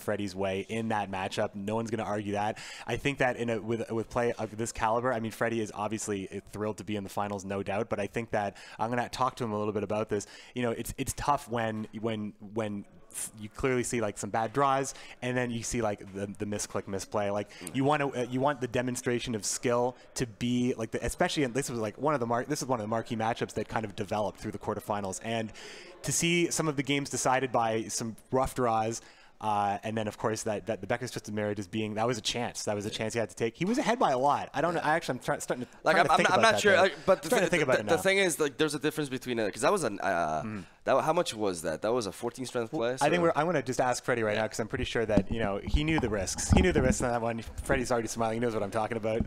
Freddie's way in that matchup. No one's going to argue that. I think that with play of this caliber, I mean, Freddie is obviously thrilled to be in the finals, no doubt. But I think that I'm going to talk to him a little bit about this. It's tough when you clearly see like some bad draws and then you see like the misplay. Like you want the demonstration of skill to be like especially this was one of the marquee matchups that kind of developed through the quarterfinals, and to see some of the games decided by some rough draws. And then, of course, that the Becker's Twisted Mirror just being that was a chance he had to take. He was ahead by a lot. I don't know. I'm starting to I'm not sure. But the thing thing is, like, there's a difference between it because that was how much was that? That was a 14 strength play. So? I think I'm going to just ask Freddie right now because I'm pretty sure that he knew the risks. He knew the risks on that one. Freddie's already smiling. He knows what I'm talking about.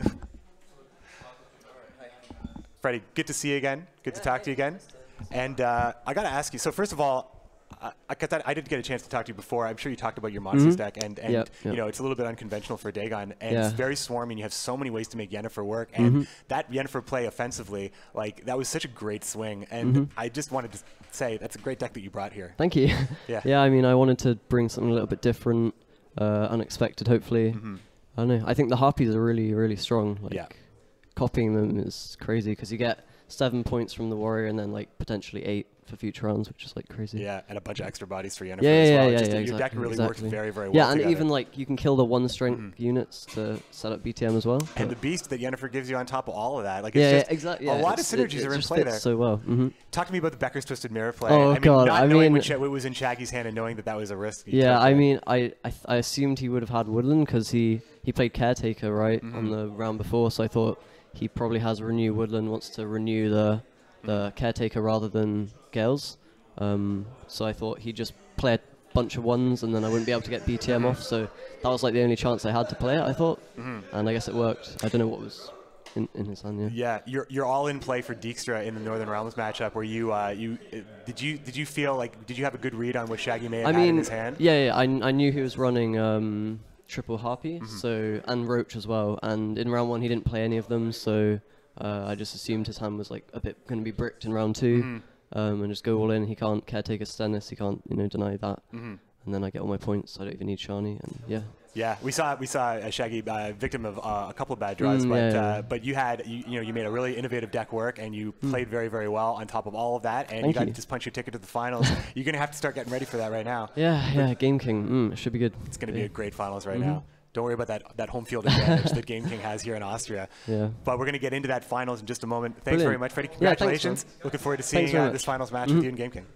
Freddie, good to see you again. Good to talk to you again. And I got to ask you. So first of all, I did get a chance to talk to you before. I'm sure you talked about your monsters deck, and Yep. it's a little bit unconventional for Dagon, and Yeah. it's very swarmy. You have so many ways to make Yennefer work, and that Yennefer play offensively, like that was such a great swing. And I just wanted to say that's a great deck that you brought here. Thank you. Yeah. Yeah, I mean, I wanted to bring something a little bit different, unexpected, hopefully. I don't know. I think the Harpies are really, really strong. Like, copying them is crazy because you get 7 points from the warrior, and then like potentially 8 for future rounds, which is like crazy. Yeah, and a bunch of extra bodies for Yennefer Yeah, as well. yeah, Just yeah, your deck really works very, very well Yeah, and together. even like you can kill the 1 strength units to set up BTM as well. And the beast that Yennefer gives you on top of all of that, like Yeah, it's just exactly. a lot of synergies are in just play fits there. so well. Talk to me about the Becker's Twisted Mirror play. Oh, I mean, God, not I knowing mean- what was in Shaggy's hand and knowing that that was a risk. Yeah, I mean, I assumed he would have had Woodland because he played Caretaker, right, on the round before, so I thought he probably has Renew Woodland, wants to renew the Caretaker rather than Gales. So I thought he'd just play a bunch of 1s and then I wouldn't be able to get BTM off, so that was like the only chance I had to play it, I thought. And I guess it worked. I don't know what was in his hand, Yeah, you're all in play for Dijkstra in the Northern Realms matchup. Where did you feel like, did you have a good read on what Shaggy may have had in his hand? Yeah, I knew he was running triple Harpy, so and Roach as well. And in round 1 he didn't play any of them, so I just assumed his hand was like a bit going to be bricked in round 2, and just go all in. He can't Caretaker Stennis, he can't deny that. And then I get all my points. I don't even need Shani, and yeah. Yeah, we saw Shaggy victim of a couple of bad draws, but you made a really innovative deck work, and you played very, very well on top of all of that, and you got to just punch your ticket to the finals. You're gonna have to start getting ready for that right now. Yeah, Game King, it should be good. It's gonna be a great finals right now. Don't worry about that home field advantage that Game King has here in Austria. Yeah. But we're going to get into that finals in just a moment. Thanks Brilliant. very much, Freddie. Yeah, thanks, Congratulations. man. Looking forward to seeing Thanks very this much. finals match with you and Game King.